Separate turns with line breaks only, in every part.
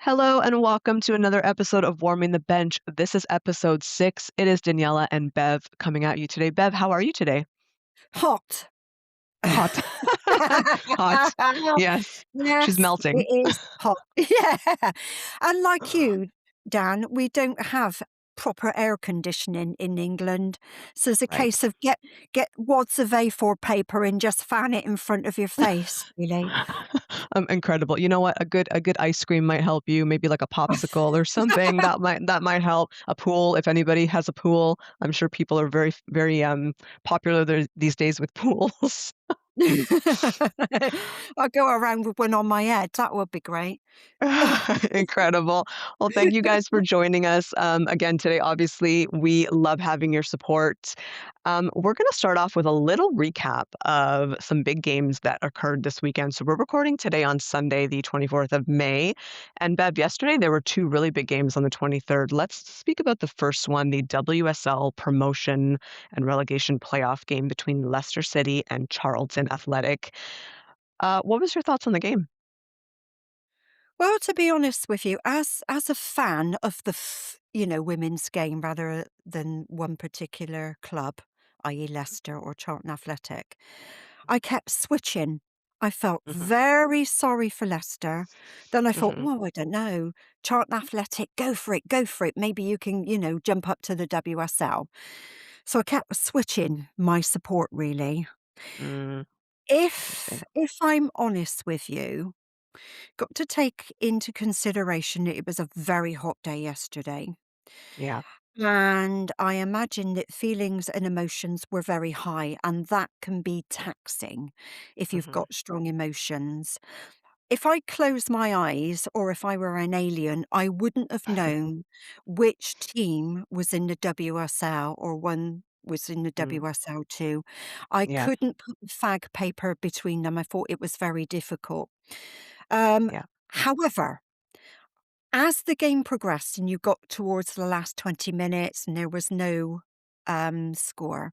Hello and welcome to another episode of Warming the Bench. This is episode 6. It is Daniela and Bev coming at you today. Bev, how are you today?
Hot.
Hot. Hot. Yes. She's
Yes,
melting.
it is hot. Yeah. And like you, Dan, we don't have proper air conditioning in England. So it's a case
Right.
of get wads of A4 paper and just fan it in front of your face, really.
Incredible. You know what? A good ice cream might help you, maybe like a popsicle or something. That might help. A pool, if anybody has a pool. I'm sure people are very popular these days with pools.
I'll go around with one on my head. That would be great.
Incredible. Well, thank you guys for joining us again today. Obviously, we love having your support. We're going to start off with a little recap of some big games that occurred this weekend. So we're recording today on Sunday, the 24th of May. And Bev, yesterday there were two really big games on the 23rd. Let's speak about the first one, the WSL promotion and relegation playoff game between Leicester City and Charlton Athletic. What was your thoughts on the game?
Well, to be honest with you, as a fan of the women's game rather than one particular club, i.e. Leicester or Charlton Athletic, I kept switching. I felt
Hmm.
very sorry for Leicester. Then I thought,
Hmm.
well, I don't know. Charlton Athletic, go for it, go for it. Maybe you can, jump up to the WSL. So I kept switching my support really.
Mm,
If
interesting.
if I'm honest with you, got to take into consideration that it was a very hot day yesterday,
Yeah.
and I imagine that feelings and emotions were very high, and that can be taxing if you've
Mhm.
got strong emotions. If I closed my eyes or if I were an alien, I wouldn't have known which team was in the WSL or one was in the
Mm,
WSL too. I
yeah,
couldn't put the fag paper between them. I thought it was very difficult. Um,
yeah.
However, as the game progressed and you got towards the last 20 minutes and there was no, score,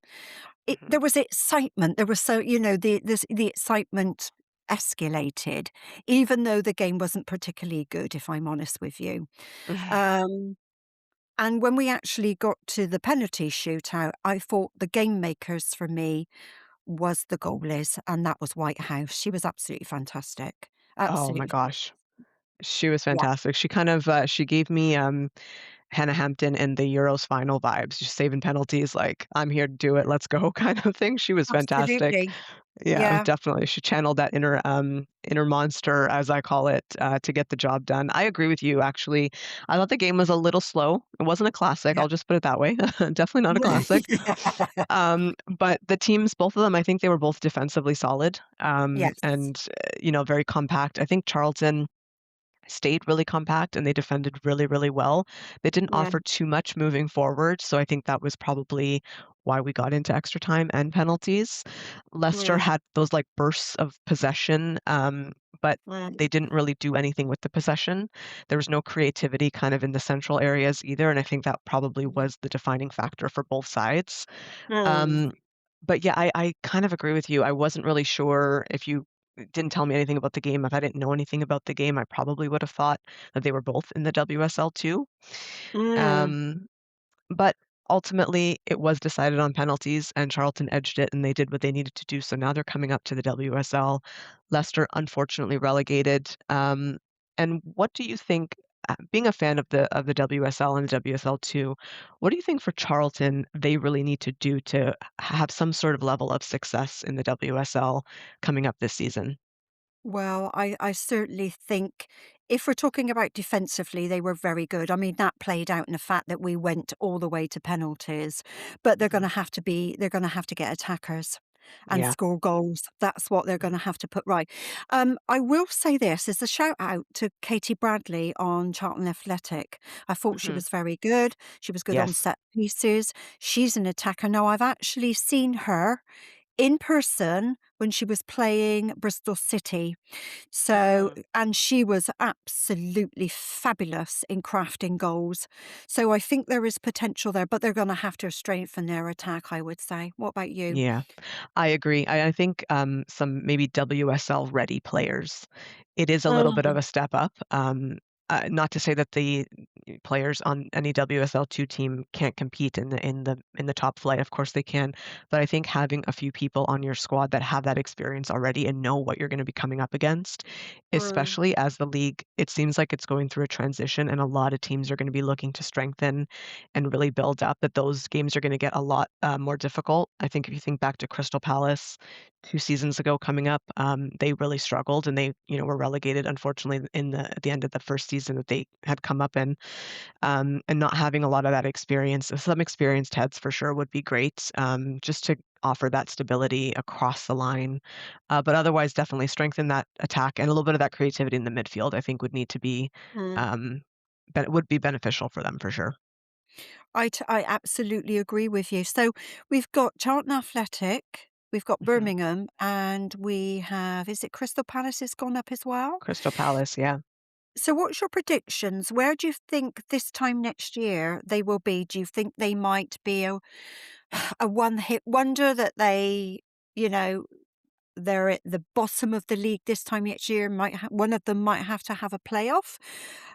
Mhm.
there was excitement. There was the excitement escalated, even though the game wasn't particularly good, if I'm honest with you. Um, and when we actually got to the penalty shootout, I thought the game makers for me was the goalies, and that was Whitehouse. She was absolutely fantastic.
Oh my
Absolutely
gosh. She was
yeah.
fantastic. She kind of, she gave me, Hannah Hampton in the Euros final vibes, just saving penalties, like, "I'm here to do it, let's go," kind of thing. She was fantastic.
Absolutely.
Yeah,
Yeah.
definitely. She channeled that inner monster, as I call it, to get the job done. I agree with you, actually. I thought the game was a little slow. It wasn't a classic,
Yeah.
I'll just put it that way. Definitely not a classic.
Yeah.
But the teams, both of them, I think they were both defensively solid,
Yes.
and, very compact. I think Charlton stayed really compact and they defended really, really well. They didn't
Yeah.
offer too much moving forward, so I think that was probably why we got into extra time and penalties. Leicester
Yeah.
had those, like, bursts of possession, but
Mm.
they didn't really do anything with the possession. There was no creativity kind of in the central areas either, and I think that probably was the defining factor for both sides.
Mm.
Um, but yeah, I kind of agree with you. I wasn't really sure if you didn't tell me anything about the game. If I didn't know anything about the game, I probably would have thought that they were both in the WSL too.
Mm.
Um, but ultimately, it was decided on penalties, and Charlton edged it, and they did what they needed to do. So now they're coming up to the WSL. Leicester, unfortunately, relegated. And what do you think? Being a fan of the WSL and the WSL too, what do you think for Charlton they really need to do to have some sort of level of success in the WSL coming up this season?
Well, I certainly think if we're talking about defensively, they were very good. I mean, that played out in the fact that we went all the way to penalties, but
Mhm.
they're gonna have to get attackers and
Yeah.
score goals. That's what they're gonna have to put right. I will say this as a shout out to Katie Bradley on Charlton Athletic. I thought she
Mhm.
was very good. She was good on
Yes.
set pieces. She's an attacker. Now, I've actually seen her in person when she was playing Bristol City. So
Mm.
and she was absolutely fabulous in crafting goals. So I think there is potential there, but they're gonna have to strengthen their attack, I would say. What about you?
Yeah. I agree. I think, some maybe WSL ready players, it is a little bit of
Mm,
a step up. not to say that the players on any WSL2 team can't compete in the top flight. Of course they can, but I think having a few people on your squad that have that experience already and know what you're going to be coming up against,
Mm,
especially as the league, it seems like it's going through a transition, and a lot of teams are going to be looking to strengthen and really build up. That those games are going to get a lot more difficult. I think if you think back to Crystal Palace 2 seasons ago coming up, they really struggled and they, were relegated, unfortunately, at the end of the first season that they had come up in, and not having a lot of that experience. Some experienced heads for sure would be great, just to offer that stability across the line. But otherwise, definitely strengthen that attack and a little bit of that creativity in the midfield. I think would need to be,
mm.
um, but it would be beneficial for them for sure.
I absolutely agree with you. So we've got Charlton Athletic, we've got
Mhm.
Birmingham, and we have, is it Crystal Palace has gone up as well?
Crystal Palace, yeah.
So what's your predictions? Where do you think this time next year they will be? Do you think they might be a one-hit wonder that you know, they're at the bottom of the league this time next year, one of them might have to have a playoff?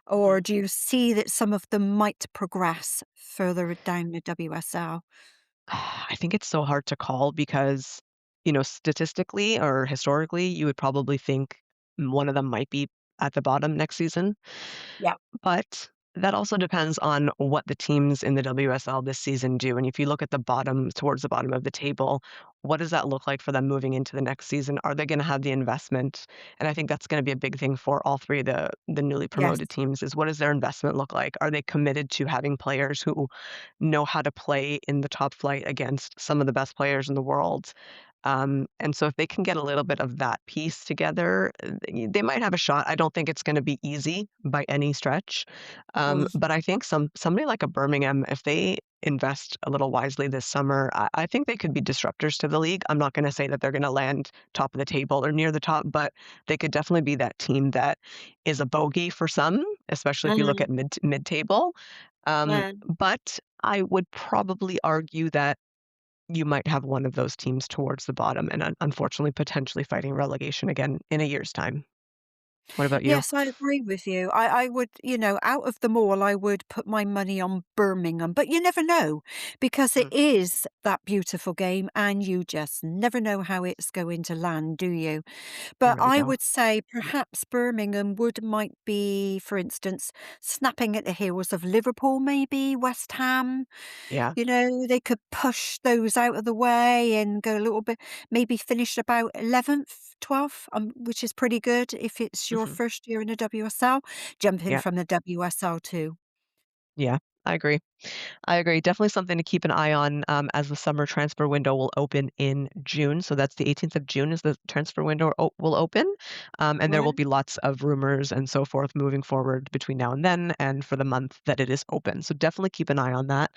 Or
Mhm.
do you see that some of them might progress further down the WSL?
I think it's so hard to call because, statistically or historically, you would probably think one of them might be at the bottom next season.
Yeah.
But that also depends on what the teams in the WSL this season do. And if you look at towards the bottom of the table, what does that look like for them moving into the next season? Are they going to have the investment? And I think that's going to be a big thing for all three of the newly
Yes.
promoted teams is what does their investment look like? Are they committed to having players who know how to play in the top flight against some of the best players in the world? And so if they can get a little bit of that piece together, they might have a shot. I don't think it's going to be easy by any stretch.
Mm,
But I think somebody like a Birmingham, if they invest a little wisely this summer, I think they could be disruptors to the league. I'm not going to say that they're going to land top of the table or near the top, but they could definitely be that team that is a bogey for some, especially if you look
mm,
at mid table.
mm.
But I would probably argue that you might have one of those teams towards the bottom and unfortunately, potentially fighting relegation again in a year's time. What about you?
Yes, I agree with you. I would, out of them all, I would put my money on Birmingham, but you never know because it
Mm,
is that beautiful game and you just never know how it's going to land, do you?
you
But
really
I
don't.
would say perhaps Birmingham might be, for instance, snapping at the heels of Liverpool, maybe West Ham.
Yeah.
They could push those out of the way and go a little bit, maybe finish about 11th, 12th, which is pretty good if it's your
Mhm.
first year in the WSL, jumping
Yeah.
from the WSL too.
Yeah. I agree. I agree. Definitely something to keep an eye on, as the summer transfer window will open in June. So that's the 18th of June is the transfer window will open. And there will
Mm,
be lots of rumors and so forth moving forward between now and then and for the month that it is open. So definitely keep an eye on that.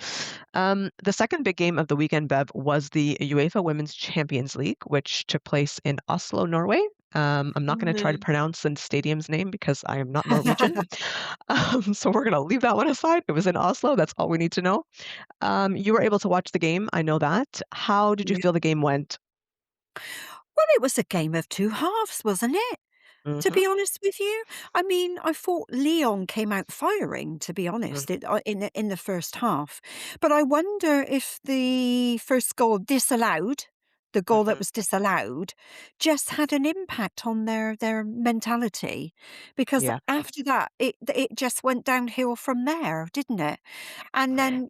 The second big game of the weekend, Bev, was the UEFA Women's Champions League, which took place in Oslo, Norway. I'm not going to try to
mm.
pronounce the stadium's name because I am not Norwegian. So we're going to leave that one aside. It was in Oslo. That's all we need to know. You were able to watch the game, I know that. How did you
Yeah.
feel the game went?
Well, it was a game of two halves, wasn't it? To
Mhm,
be honest with you, I mean, I thought Leon came out firing, to be
mm,
honest, in the first half. But I wonder if the first goal disallowed, the goal that
mhm.
was disallowed, just had an impact on their mentality, because
Yeah,
after that, it just went downhill from there, didn't it? And then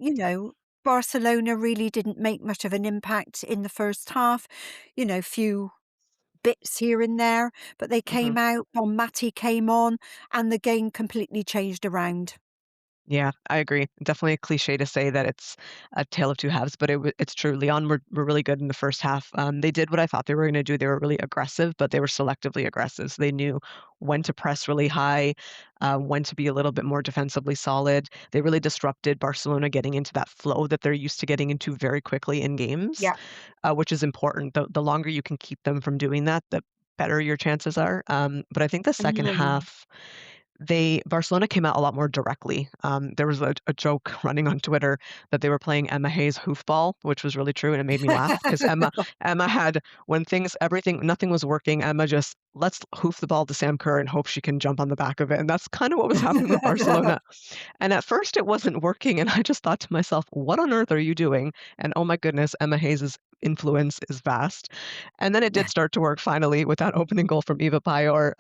Barcelona really didn't make much of an impact in the first half. Few bits here and there, but they
mhm.
came out, Bon Mati came on, and the game completely changed around.
Yeah, I agree. Definitely a cliche to say that it's a tale of two halves, but it's true. Leon were really good in the first half. They did what I thought they were gonna do. They were really aggressive, but they were selectively aggressive. So they knew when to press really high, when to be a little bit more defensively solid. They really disrupted Barcelona getting into that flow that they're used to getting into very quickly in games,
Yeah.
which is important. The longer you can keep them from doing that, the better your chances are. But I think the second
Mm.
half they Barcelona came out a lot more directly. There was a joke running on Twitter that they were playing Emma Hayes hoofball, which was really true, and it made me laugh because Emma had when things everything nothing was working. Emma just let's hoof the ball to Sam Kerr and hope she can jump on the back of it, and that's kind of what was happening with Barcelona. And at first, it wasn't working, and I just thought to myself, "What on earth are you doing?" And oh my goodness, Emma Hayes's influence is vast. And then it did start to work finally with that opening goal from Eva Paior.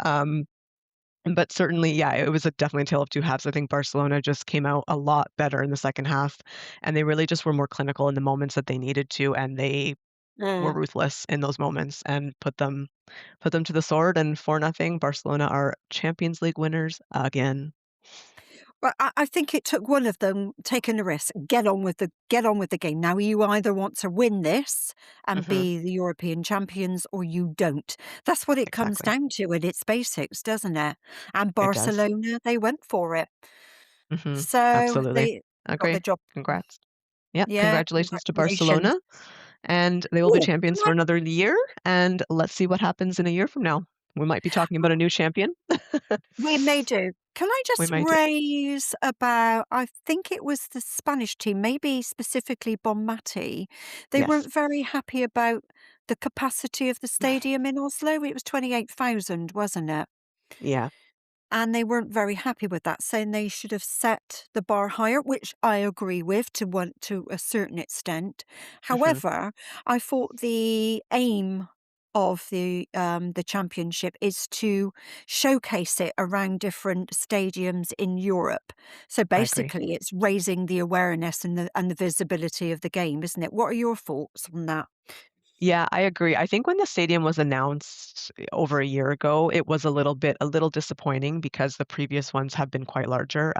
But certainly, yeah, it was definitely a tale of two halves. I think Barcelona just came out a lot better in the second half, and they really just were more clinical in the moments that they needed to, and they were
Mm.
ruthless in those moments and put them to the sword. And 4-0, Barcelona are Champions League winners again.
Well, I think it took one of them taking a risk, get on with the game. Now you either want to win this and
Hmm.
be the European champions or you don't. That's what it comes
Exactly.
down to at its basics, doesn't it? And
It does.
Barcelona, they went for it.
Hmm.
So
Absolutely.
they got the
Agree.
job done.
Congrats. Yeah,
Yeah,
congratulations to
congratulations.
Barcelona, and they will be
Oh,
champions
can
for
I
another year, and let's see what happens in a year from now. We might be talking about a new champion.
we may do. Can I
We
just
might do.
raise about I think it was the Spanish team, maybe specifically Bonmati. They
Yes.
weren't very happy about the capacity of the stadium in Oslo. It was 28,000, wasn't it?
Yeah.
And they weren't very happy with that, saying they should have set the bar higher, which I agree with to a certain extent.
Mhm.
However, I thought the aim of the championship is to showcase it around different stadiums in Europe. So
I agree.
basically, it's raising the awareness and the visibility of the game, isn't it? What are your thoughts on that?
Yeah, I agree. I think when the stadium was announced over a year ago, it was a little disappointing because the previous ones have been quite larger.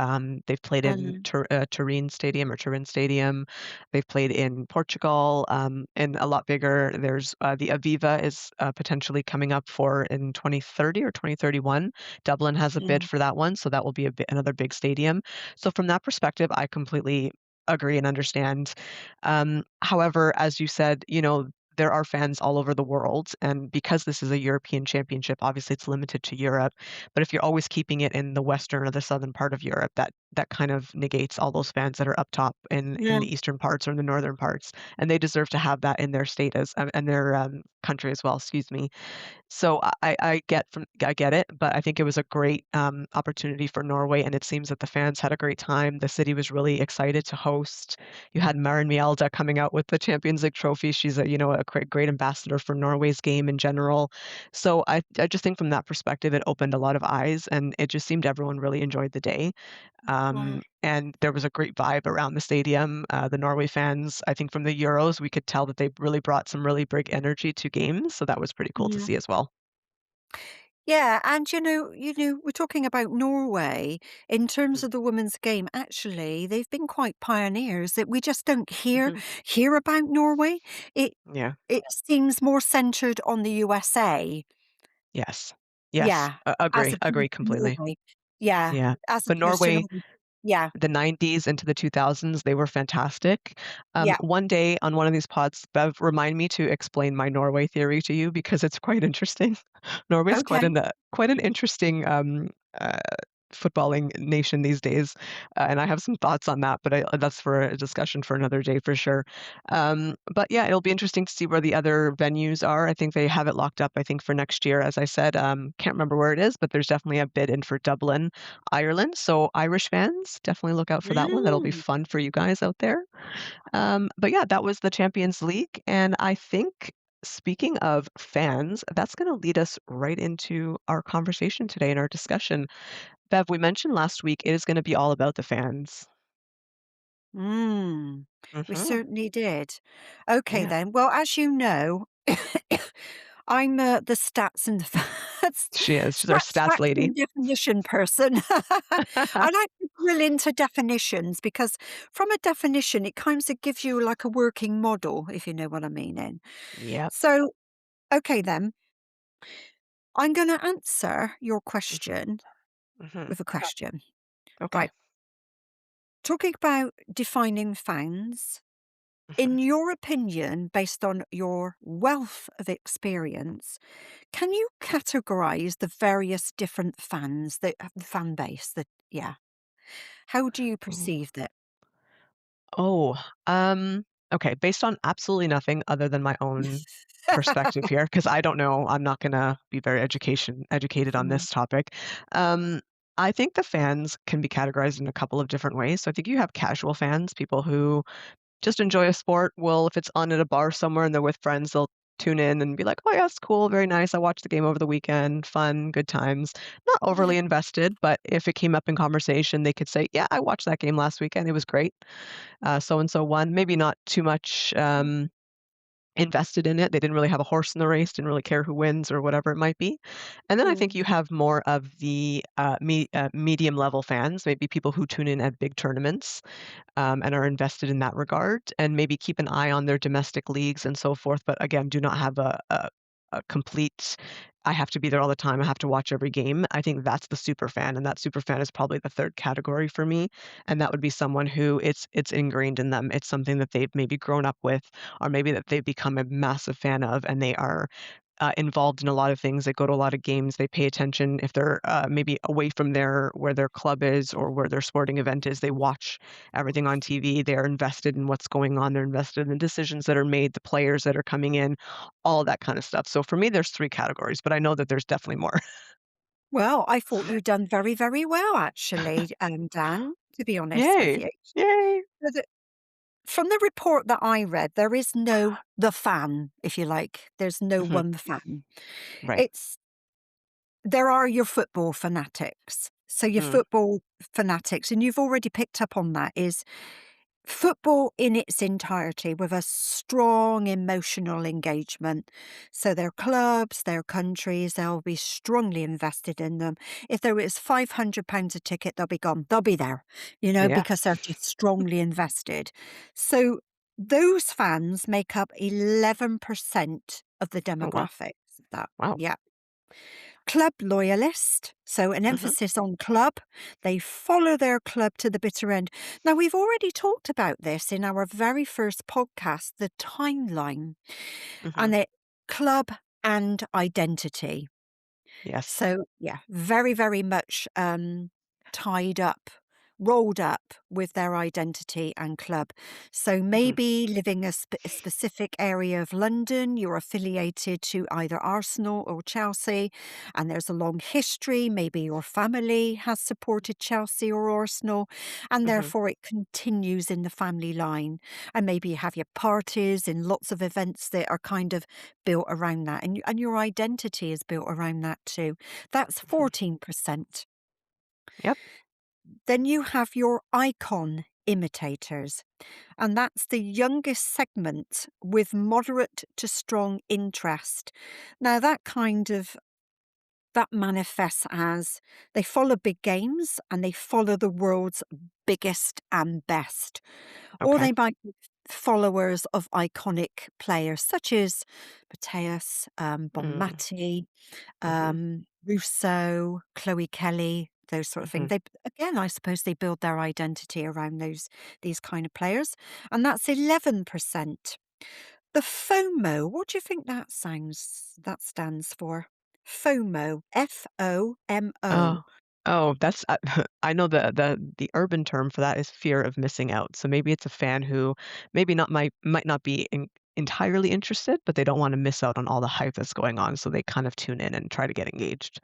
They've played in
Mm,
Turin Stadium. They've played in Portugal, and a lot bigger. There's the Aviva is potentially coming up for in 2030 or 2031. Dublin has a bid
mm,
for that one, so that will be another big stadium. So from that perspective, I completely agree and understand. However, as you said, there are fans all over the world, and because this is a European championship, obviously it's limited to Europe. But if you're always keeping it in the western or the southern part of Europe, that kind of negates all those fans that are up top in
yeah,
the eastern parts or in the northern parts, and they deserve to have that in their state as and their country as well. Excuse me. So I get it, but I think it was a great opportunity for Norway, and it seems that the fans had a great time. The city was really excited to host. You had Maren Mjelde coming out with the Champions League trophy. She's a great ambassador for Norway's game in general. So I just think from that perspective, it opened a lot of eyes, and it just seemed everyone really enjoyed the day.
right.
And there was a great vibe around the stadium. The Norway fans, I think from the Euros, we could tell that they really brought some really big energy to games. So that was pretty cool to
Yeah.
see as well.
Yeah, and we're talking about Norway. In terms
Mm,
of the women's game, actually, they've been quite pioneers that we just don't
mhm.
hear about Norway. It
Yeah.
it seems more centered on the USA.
Yes. Yes.
Yeah, as
Agree.
opposed
Agree
to
completely.
Norway. Yeah,
Yeah.
as
But
opposed to
Norway,
Norway. Yeah,
the 90s into the 2000s, they were fantastic.
yeah.
One day on one of these pods, Bev, remind me to explain my Norway theory to you because it's quite interesting. Norway's
Okay.
quite an interesting uh, footballing nation these days, and I have some thoughts on that, but that's for a discussion for another day for sure. But yeah, it'll be interesting to see where the other venues are. I think they have it locked up. I think for next year, as I said, can't remember where it is, but there's definitely a bid in for Dublin, Ireland. So Irish fans, definitely look out for that one. That'll be
Mm.
fun for you guys out there. But yeah, that was the Champions League. And I think, speaking of fans, that's going to lead us right into our conversation today and our discussion. Bev, we mentioned last week it is going to be all about the fans.
Mm. We
Hmm.
certainly did. Okay
Yeah,
then. Well, as you know, I'm the stats and the facts,
she is. She's our
stats,
stats
facts,
lady.
and definition person. I like to drill into definitions because from a definition, it kind of gives you like a working model, if you know what I mean.
Yep.
So, okay then, I'm going to answer your
Hmm.
question
Hmm.
with a question.
Okay.
Right. Talking about defining fans. in your opinion, based on your wealth of experience, can you categorize the various different fans, the fan base that yeah. How do you
Ooh.
perceive that?
Oh, okay, based on absolutely nothing other than my own perspective here, because I don't know, I'm not gonna be very educated on
Mm,
this topic. Um, I think the fans can be categorized in a couple of different ways. So I think you have casual fans, people who just enjoy a sport. Well, if it's on at a bar somewhere and they're with friends, they'll tune in and be like, "Oh, yeah, it's cool, very nice. I watched the game over the weekend. Fun, good times." Not
yeah.
overly invested, but if it came up in conversation, they could say, "Yeah, I watched that game last weekend. It was great. So and so won." Maybe not too much invested in it. They didn't really have a horse in the race, didn't really care who wins or whatever it might be. And then I think
Mm,
you have more of the medium level fans, maybe people who tune in at big tournaments and are invested in that regard, and maybe keep an eye on their domestic leagues and so forth. But again, do not have a complete. I have to be there all the time. I have to watch every game. I think that's the super fan, and that super fan is probably the third category for me. And that would be someone who it's ingrained in them. It's something that they've maybe grown up with, or maybe that they've become a massive fan of, and they are involved in a lot of things. They go to a lot of games. They pay attention if they're maybe away from their where their club is or where their sporting event is. They watch everything on TV. They're invested in what's going on. They're invested in the decisions that are made, the players that are coming in, all that kind of stuff. So for me, there's three categories, but I know that there's definitely more.
well, I thought you'd done very, very well actually, Dan, to be honest with
Yay!
you.
Yay!
So from the report that I read, there is no the fan, if you like. There's no
Mhm.
one fan.
Right.
It's there are your football fanatics. So your
Mm.
football fanatics, and you've already picked up on that, is football in its entirety with a strong emotional engagement. So their clubs, their countries, they'll be strongly invested in them. If there was £500 a ticket, they'll be gone. They'll be there,
Yeah.
because they're just strongly invested. So those fans make up 11% of the
Oh, wow.
demographics of that.
Wow.
Yeah. Club loyalist, so an
Mhm.
emphasis on club. They follow their club to the bitter end. Now, we've already talked about this in our very first podcast, the timeline,
Mhm.
and it club and identity.
Yes.
So, yeah, very, very much tied up, rolled up with their identity and club. So
Mhm.
maybe living a specific area of London, you're affiliated to either Arsenal or Chelsea, and there's a long history. Maybe your family has supported Chelsea or Arsenal, and
Mhm.
therefore it continues in the family line. And maybe you have your parties and lots of events that are kind of built around that, and your identity is built around that too. That's
Mhm.
14%.
Yep.
Then you have your icon imitators, and that's the youngest segment with moderate to strong interest. Now that manifests as they follow big games and they follow the world's biggest and best. Or
Okay.
they might be followers of iconic players such as Mateus,
Mm.
Bonmati,
Mhm.
Russo, Chloe Kelly, those sort of things.
Mhm.
They again, I suppose they build their identity around these kind of players, and that's 11%. The FOMO, what do you think that stands for? FOMO, FOMO.
Oh. Oh, that's I know the urban term for that is fear of missing out. So maybe it's a fan who maybe not might not be entirely interested, but they don't wanna miss out on all the hype that's going on, so they kind of tune in and try to get engaged.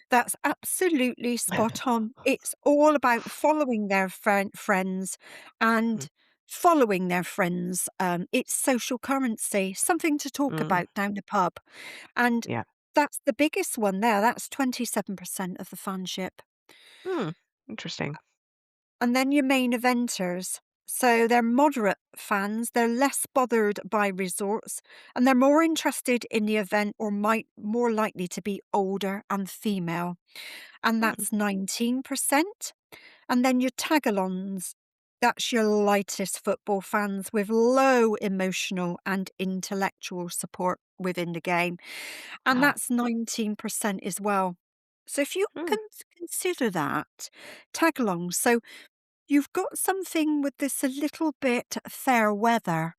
That's absolutely spot on. It's all about following their friends
Mhm.
and following their friends. It's social currency, something to talk
Mm.
about down the pub. And
Yeah.
that's the biggest one there. That's 27% of the fanship.
Hmm. Interesting.
And then your main eventers. So they're moderate fans, they're less bothered by resorts, and they're more interested in the event or might more likely to be older and female. And
Mm.
that's 19%. And then your tagalongs, that's your lightest football fans with low emotional and intellectual support within the game. And
Wow.
that's 19% as well. So if you
Mm.
can consider that, tagalongs. So you've got something with this a little bit fair weather.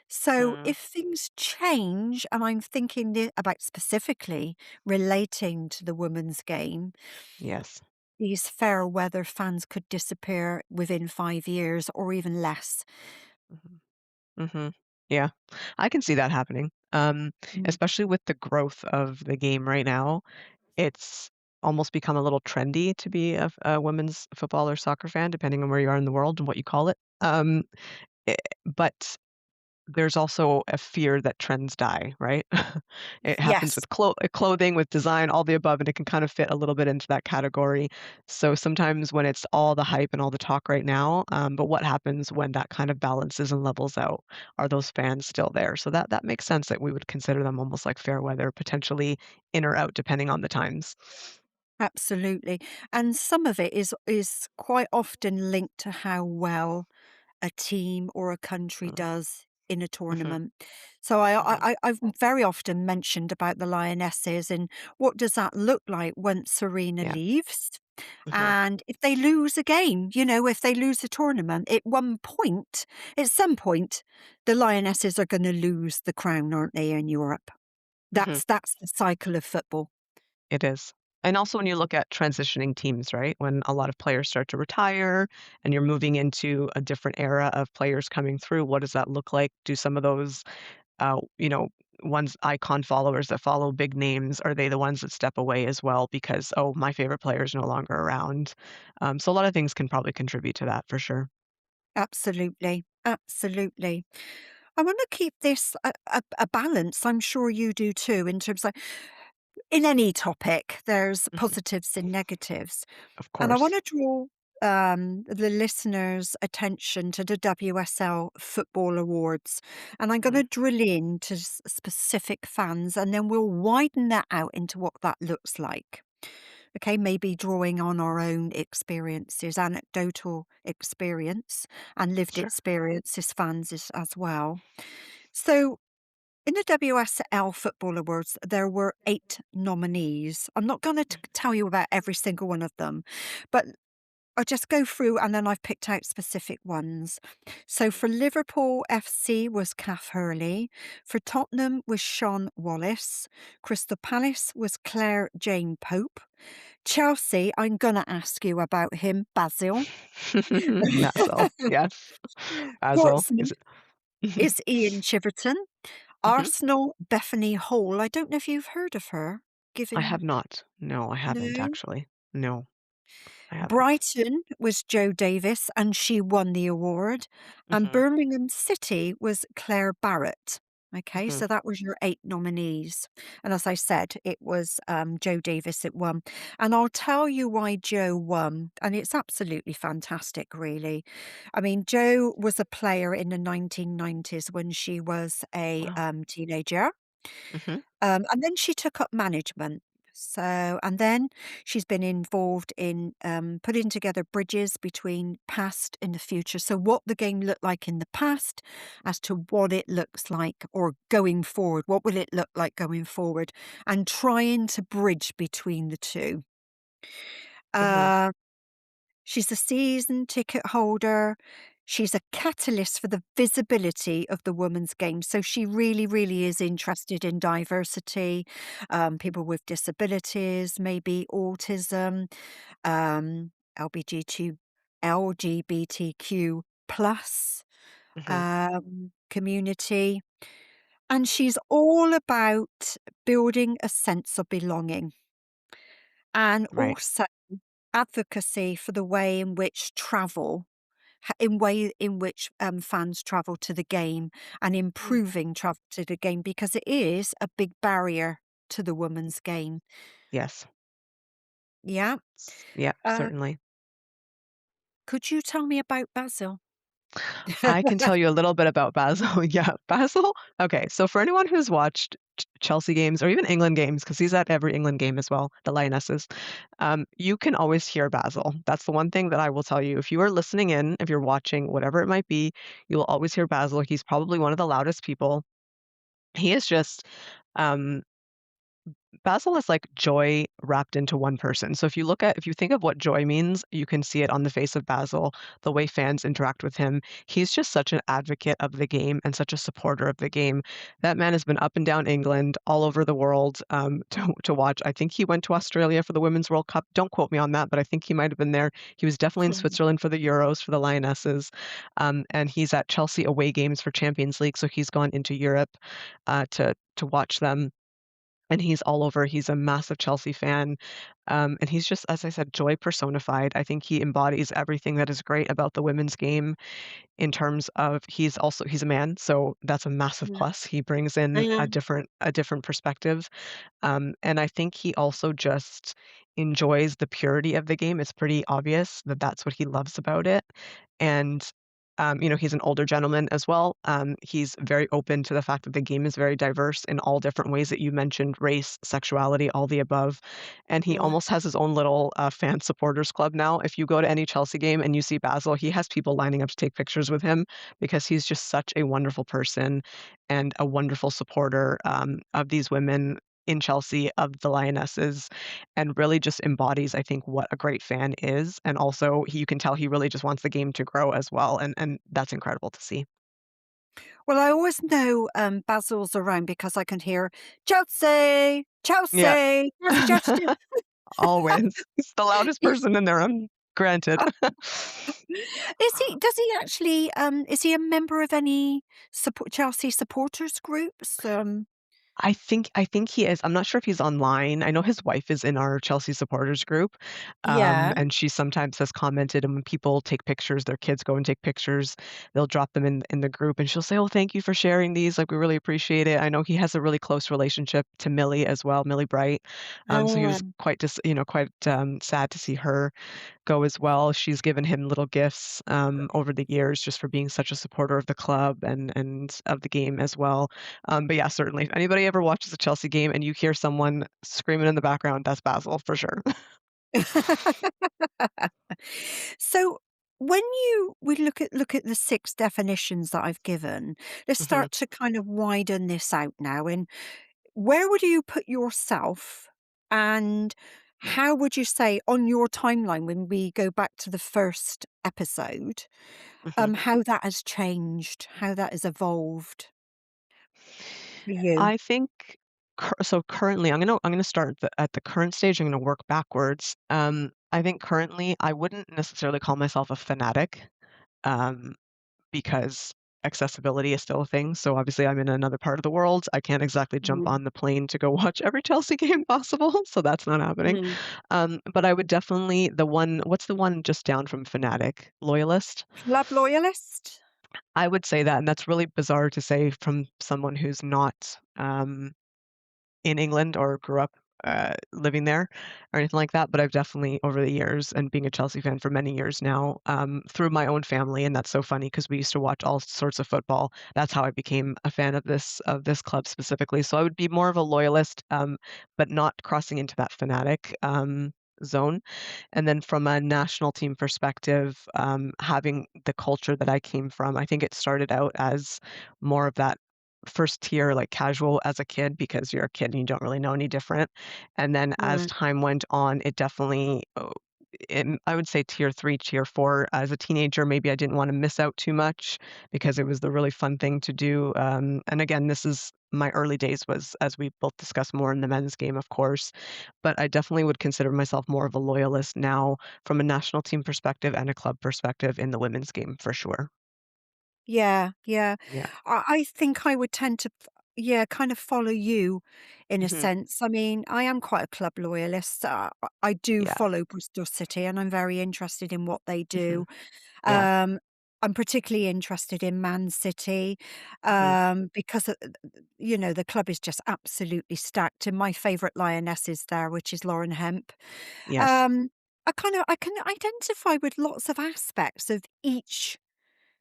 So
Mm,
if things change, and I'm thinking about specifically relating to the women's game,
yes.
these fair weather fans could disappear within 5 years or even less.
Mhm. Mhm. Yeah, I can see that happening,
Mm.
especially with the growth of the game right now. It's almost become a little trendy to be a women's football or soccer fan, depending on where you are in the world and what you call it. Eh, but there's also a fear that trends die, right? It happens
Yes,
with clothing, with design, all the above, and it can kind of fit a little bit into that category. So sometimes when it's all the hype and all the talk right now, but what happens when that kind of balances and levels out? Are those fans still there? So that makes sense that we would consider them almost like fair weather, potentially in or out, depending on the times.
absolutely. And some of it is quite often linked to how well a team or a country
Mm,
does in a
mhm,
tournament. So I I
mhm,
I I've very often mentioned about the Lionesses and what does that look like once Serena
yeah,
leaves?
mhm,
And if they lose a game, if they lose a tournament, at some point, the Lionesses are gonna lose the crown, aren't they, in Europe?
mhm.
That's the cycle of football.
It is. And also when you look at transitioning teams, right? When a lot of players start to retire and you're moving into a different era of players coming through, what does that look like? Do some of those, uh, you know, ones icon followers that follow big names, are they the ones that step away as well because, oh, my favorite player is no longer around? So a lot of things can probably contribute to that for sure.
Absolutely, absolutely. I wanna keep this a balance, I'm sure you do too, in terms like in any topic, there's
Mhm.
positives and negatives,
Of
and I
course.
wanna draw, the listeners' attention to the WSL Football Awards, and I'm
Mm,
gonna drill into specific fans, and then we'll widen that out into what that looks like. Okay, maybe drawing on our own experiences, anecdotal experience, and lived
sure.
experience as fans as well. So, in the WSL Football Awards, there were 8 nominees. I'm not going to tell you about every single one of them, but I'll just go through and then I've picked out specific ones. So for Liverpool FC was Kath Hurley. For Tottenham was Sean Wallace. Crystal Palace was Claire Jane Pope. Chelsea, I'm going to ask you about him, Basil.
Basil, yes. Basil, is
Portsmouth
it? Mhm,
is Ian Chiverton.
mhm.
Arsenal, Bethany Hall. I don't know if you've heard of her,
I have
given
not. No, I haven't
no.
actually. No, I haven't.
Brighton was Jo Davis, and she won the award, and
Mhm,
Birmingham City was Claire Barrett. Okay,
mhm,
so that was your 8 nominees, and as I said, it was, Jo Davis that won, and I'll tell you why Jo won, and it's absolutely fantastic, really. I mean, Jo was a player in the 1990s when she was a,
wow,
teenager.
mhm,
And then she took up management. So, and then she's been involved in putting together bridges between past and the future. So, what the game looked like in the past, as to what it looks like, or going forward, what will it look like going forward, and trying to bridge between the two.
mhm,
Uh, She's a season ticket holder. She's a catalyst for the visibility of the women's game. So she really, really is interested in diversity, people with disabilities, maybe autism, LBGT, LGBTQ plus
mhm,
community. And she's all about building a sense of belonging and
right,
also advocacy for the way in which fans travel to the game and
mm,
improving travel to the game because it is a big barrier to the women's game.
yes.
Yeah.
Yeah,
Uh,
certainly.
could you tell me about Basil?
I can tell you a little bit about Basil. Yeah, Basil? Okay, so for anyone who's watched Chelsea games or even England games, because he's at every England game as well, the Lionesses, you can always hear Basil. That's the one thing that I will tell you. If you are listening in, if you're watching, whatever it might be, you will always hear Basil. He's probably one of the loudest people. He is just, um, Basil is like joy wrapped into one person. So if you think of what joy means, you can see it on the face of Basil, the way fans interact with him. He's just such an advocate of the game and such a supporter of the game. That man has been up and down England, all over the world, to watch. I think he went to Australia for the Women's World Cup. Don't quote me on that, but I think he might have been there. He was definitely in Switzerland for the Euros for the Lionesses, and he's at Chelsea away games for Champions League, so he's gone into Europe to watch them. And he's all over. He's a massive Chelsea fan, and he's just, as I said, joy personified. I think he embodies everything that is great about the women's game in terms of he's a man, so that's a massive
Yeah.
plus. He brings in
Yeah.
a different perspective, and I think he also just enjoys the purity of the game. It's pretty obvious that that's what he loves about it, and, he's an older gentleman as well. He's very open to the fact that the game is very diverse in all different ways that you mentioned, race, sexuality, all the above, and he
Yeah.
almost has his own little, fan supporters club now. If you go to any Chelsea game and you see Basil, he has people lining up to take pictures with him because he's just such a wonderful person and a wonderful supporter, of these women in Chelsea, of the Lionesses, and really just embodies, I think, what a great fan is, and also you can tell he really just wants the game to grow as well, and that's incredible to see.
Well, I always know, Basil's around because I can hear, "Chelsea!
Yeah.
Chelsea! Chelsea, Chelsea!"
Always. He's the loudest person in there, granted.
Does he actually, is he a member of any Chelsea supporters groups?
I think he is. I'm not sure if he's online. I know his wife is in our Chelsea supporters group,
Yeah.
and she sometimes has commented, and when people take pictures, their kids go and take pictures, they'll drop them in the group, and she'll say, "Oh, thank you for sharing these, like, we really appreciate it." I know he has a really close relationship to Millie as well, Millie Bright, so he
Oh,
was quite, sad to see her go as well. She's given him little gifts, over the years just for being such a supporter of the club and of the game as well. But yeah, certainly, if anybody ever watches a Chelsea game and you hear someone screaming in the background, that's Basil for sure.
So, when we look at the 6 definitions that I've given, let's
Mhm,
start to kind of widen this out now, and where would you put yourself, and how would you say on your timeline when we go back to the first episode,
mhm.
how that has changed, how that has evolved for you?
I think currently, I'm gonna start at the current stage, I'm gonna work backwards. I think currently, I wouldn't necessarily call myself a fanatic, um, because accessibility is still a thing. So obviously I'm in another part of the world. I can't exactly jump
Mhm,
on the plane to go watch every Chelsea game possible. So that's not happening.
mhm.
But I would definitely what's the one just down from Fanatic? Loyalist?
Club loyalist?
I would say that, and that's really bizarre to say from someone who's not in England or grew up, living there or anything like that, but I've definitely over the years and being a Chelsea fan for many years now, through my own family, and that's so funny because we used to watch all sorts of football. That's how I became a fan of this club specifically. So I would be more of a loyalist, but not crossing into that fanatic, zone. And then from a national team perspective, having the culture that I came from, I think it started out as more of that first tier, like casual as a kid because you're a kid and you don't really know any different. And then as
Mm,
time went on, it definitely, I would say tier 3, tier 4. As a teenager, maybe I didn't want to miss out too much because it was the really fun thing to do. And again, this is my early days was as we both discussed more in the men's game, of course, but I definitely would consider myself more of a loyalist now from a national team perspective and a club perspective in the women's game for sure.
yeah, yeah.
Yeah.
I think I would tend to yeah, kind of follow you in a
Hmm.
sense. I mean, I am quite a club loyalist. I do
Yeah.
follow Bristol City, and I'm very interested in what they
Hmm.
do.
Yeah.
Um, I'm particularly interested in Man City,
Hmm.
because, the club is just absolutely stacked, and my favourite lioness is there, which is Lauren Hemp.
Yes.
Um, I can identify with lots of aspects of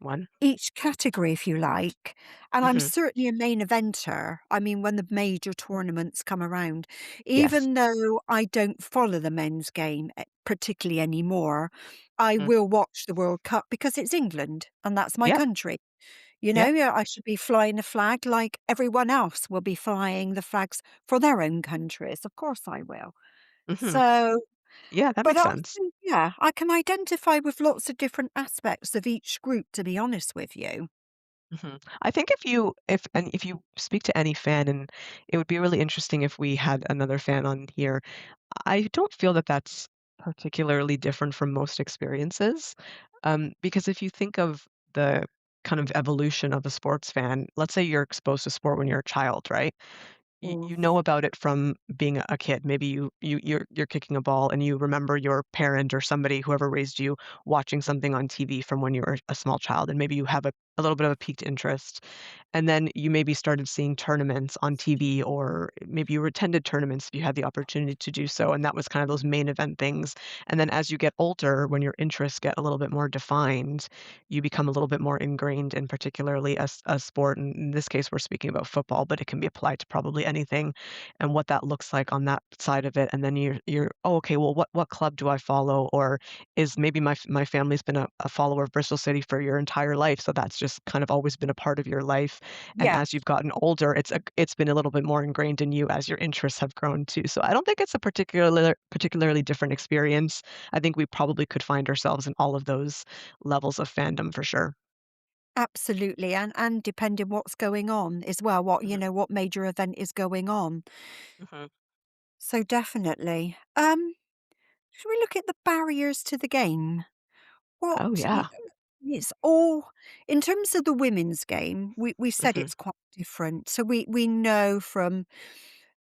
One.
each category, if you like, and I'm
Hmm.
certainly a main eventer. I mean, when the major tournaments come around,
Yes.
even though I don't follow the men's game, particularly anymore, I
Mm.
will watch the World Cup because it's England and that's my
Yep.
country.
Yeah.
Yeah, I should be flying a flag like everyone else will be flying the flags for their own countries. Of course I will.
Mhm.
So,
Yeah, that
but
makes
I
sense.
think, yeah, I can identify with lots of different aspects of each group, to be honest with you.
Mhm. I think if you speak to any fan, and it would be really interesting if we had another fan on here. I don't feel that that's particularly different from most experiences, because if you think of the kind of evolution of a sports fan, let's say you're exposed to sport when you're a child, right?
Mm.
You know about it from being a kid. Maybe you're kicking a ball and you remember your parent or somebody, whoever raised you, watching something on TV from when you were a small child, and maybe you have a little bit of a piqued interest. And then you maybe started seeing tournaments on TV, or maybe you attended tournaments if you had the opportunity to do so, and that was kind of those main event things. And then as you get older, when your interests get a little bit more defined, you become a little bit more ingrained in particularly a sport. And in this case, we're speaking about football, but it can be applied to probably anything and what that looks like on that side of it. And then you're oh, okay, well, what club do I follow? Or is maybe my family's been a follower of Bristol City for your entire life, so that's just kind of always been a part of your life. And
Yeah.
as you've gotten older, it's been a little bit more ingrained in you as your interests have grown too. So I don't think it's a particularly different experience. I think we probably could find ourselves in all of those levels of fandom for sure.
Absolutely, and depending what's going on as well,
Mhm,
what major event is going on.
mhm.
So definitely. Should we look at the barriers to the game? What
Oh,
y
yeah.
it's all in terms of the women's game, we said
Mhm,
it's quite different. So we know from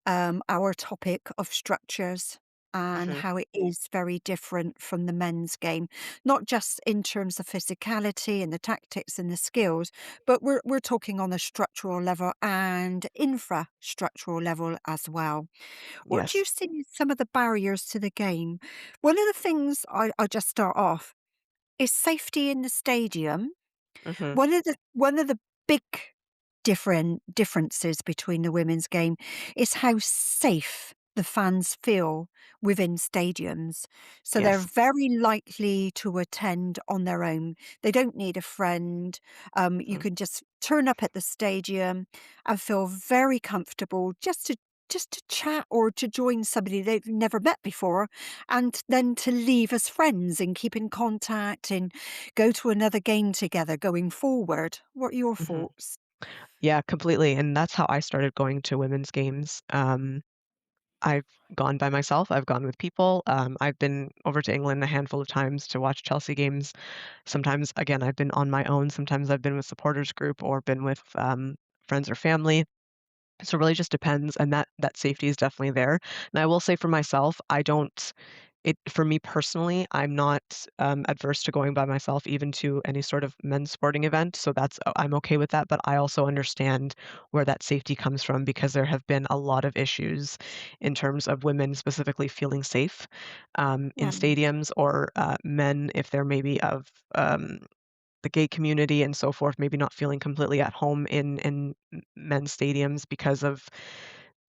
our topic of structures and
mhm.
how it is very different from the men's game, not just in terms of physicality and the tactics and the skills, but we're talking on a structural level and infrastructural level as well. What do you
Yes.
see as some of the barriers to the game? One of the things I just start off is safety in the stadium.
Mhm.
One of the big differences between the women's game is how safe the fans feel within stadiums. So they're
Yes.
very likely to attend on their own. They don't need a friend. You
Mhm,
can just turn up at the stadium and feel very comfortable just to chat or to join somebody they've never met before, and then to leave as friends and keep in contact and go to another game together going forward. What are your
mhm.
thoughts?
Yeah, completely, and that's how I started going to women's games. I've gone by myself, I've gone with people, I've been over to England a handful of times to watch Chelsea games. Sometimes, again, I've been on my own, sometimes I've been with supporters group or been with, friends or family. So it really just depends, and that safety is definitely there. And I will say for myself, I don't it for me personally, I'm not, adverse to going by myself even to any sort of men's sporting event, so I'm okay with that, but I also understand where that safety comes from because there have been a lot of issues in terms of women specifically feeling safe, in
Mm,
stadiums, or, men if they're maybe of, the gay community and so forth, maybe not feeling completely at home in men's stadiums because of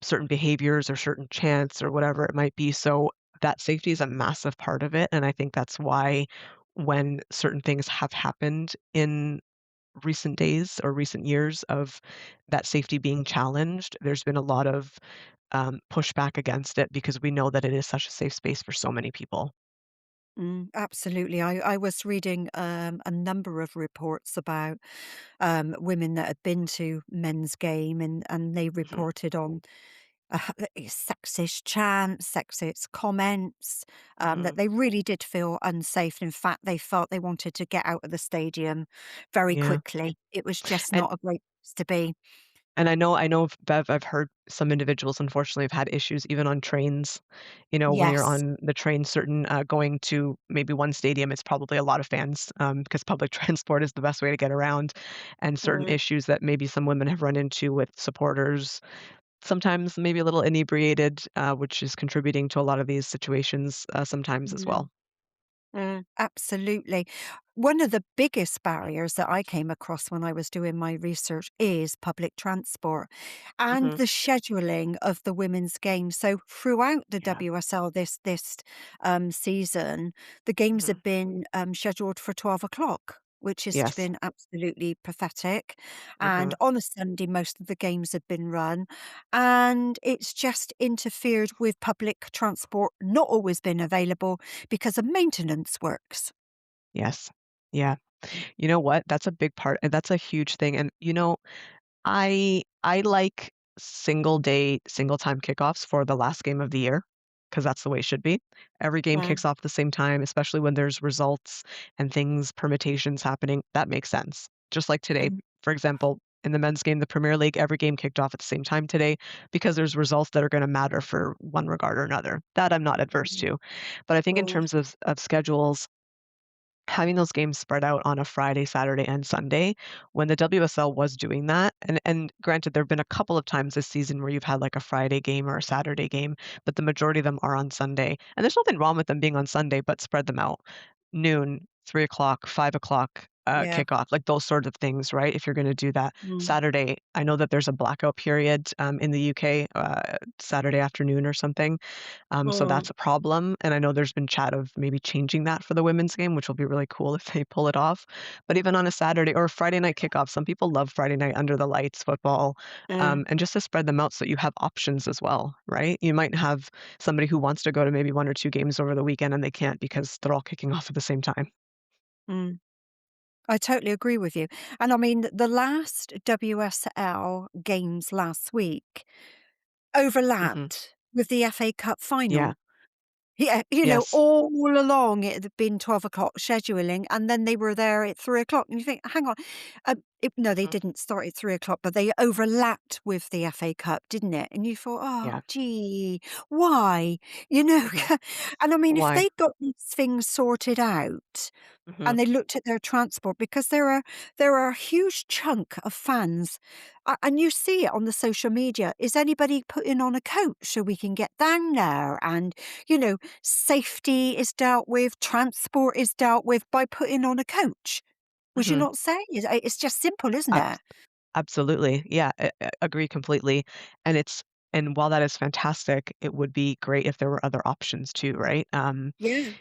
certain behaviors or certain chants or whatever it might be. So that safety is a massive part of it, and I think that's why when certain things have happened in recent days or recent years of that safety being challenged, there's been a lot of pushback against it because we know that it is such a safe space for so many people.
absolutely. I was reading a number of reports about women that had been to men's game, and they
Mhm.
reported on sexist chants, sexist comments, that
Mhm.
they really did feel unsafe. In fact, they felt they wanted to get out of the stadium very
Yeah.
quickly. It was just
And
not a great place to be.
And I know I've heard some individuals unfortunately have had issues even on trains. You know, when you're
Yes.
on the train, going to maybe one stadium, it's probably a lot of fans, because public transport is the best way to get around, and certain
Mm,
issues that maybe some women have run into with supporters, sometimes maybe a little inebriated, which is contributing to a lot of these situations, sometimes as
mm.
well.
Absolutely. One of the biggest barriers that I came across when I was doing my research is public transport and
Mhm.
the scheduling of the women's games. So throughout the
Yeah.
WSL this season, the games
Mhm.
have been scheduled for 12 o'clock. which has
Yes.
been absolutely pathetic. And
Mhm.
on a Sunday, most of the games have been run, and it's just interfered with public transport not always been available because of maintenance works.
Yes. Yeah. You know what? That's a big part, and that's a huge thing, and, I like single day, single time kickoffs for the last game of the year, because that's the way it should be. Every game
Mm,
kicks off at the same time, especially when there's results and things, permutations happening. That makes sense. Just like today,
mm,
for example, in the men's game, the Premier League, every game kicked off at the same time today because there's results that are gonna matter for one regard or another. That I'm not adverse
mm.
to. But I think in
Oh,
terms of schedules, having those games spread out on a Friday, Saturday, and Sunday, when the WSL was doing that, and granted, there've been a couple of times this season where you've had, like, a Friday game or a Saturday game, but the majority of them are on Sunday, and there's nothing wrong with them being on Sunday, but spread them out. Noon, 3 o'clock, 5 o'clock,
yeah.
kickoff, like, those sort of things, right, if you're gonna do that.
Mm,
Saturday, I know that there's a blackout period, in the UK, Saturday afternoon or something, so
mm,
that's a problem, and I know there's been chat of maybe changing that for the women's game, which will be really cool if they pull it off. But even on a Saturday or Friday night kickoff, some people love Friday night under the lights football,
mm.
and just to spread them out so you have options as well, right? You might have somebody who wants to go to maybe 1 or 2 games over the weekend, and they can't because they're all kicking off at the same time.
Mm. I totally agree with you. And I mean, the last WSL games last week
Mhm.
overlapped with the FA Cup
Yeah.
final. Yeah,
Yes.
all along it had been 12 o'clock scheduling, and then they were there at 3 o'clock, and you think, "Hang on." No, they
Mhm.
didn't start at 3 o'clock, but they overlapped with the FA Cup, didn't it? And you thought, "Oh,
Yeah.
gee, why?" You know?
Mhm.
And I mean, if
Why?
they got these things sorted out
Mhm.
and they looked at their transport because there are a huge chunk of fans, and you see it on the social media. Is anybody putting on a coach so we can get down there? And safety is dealt with, transport is dealt with by putting on a coach. Would you
Mhm.
not say? It's just simple, isn't it?
Absolutely. Yeah, agree completely. And and while that is fantastic, it would be great if there were other options too, right?
Yeah.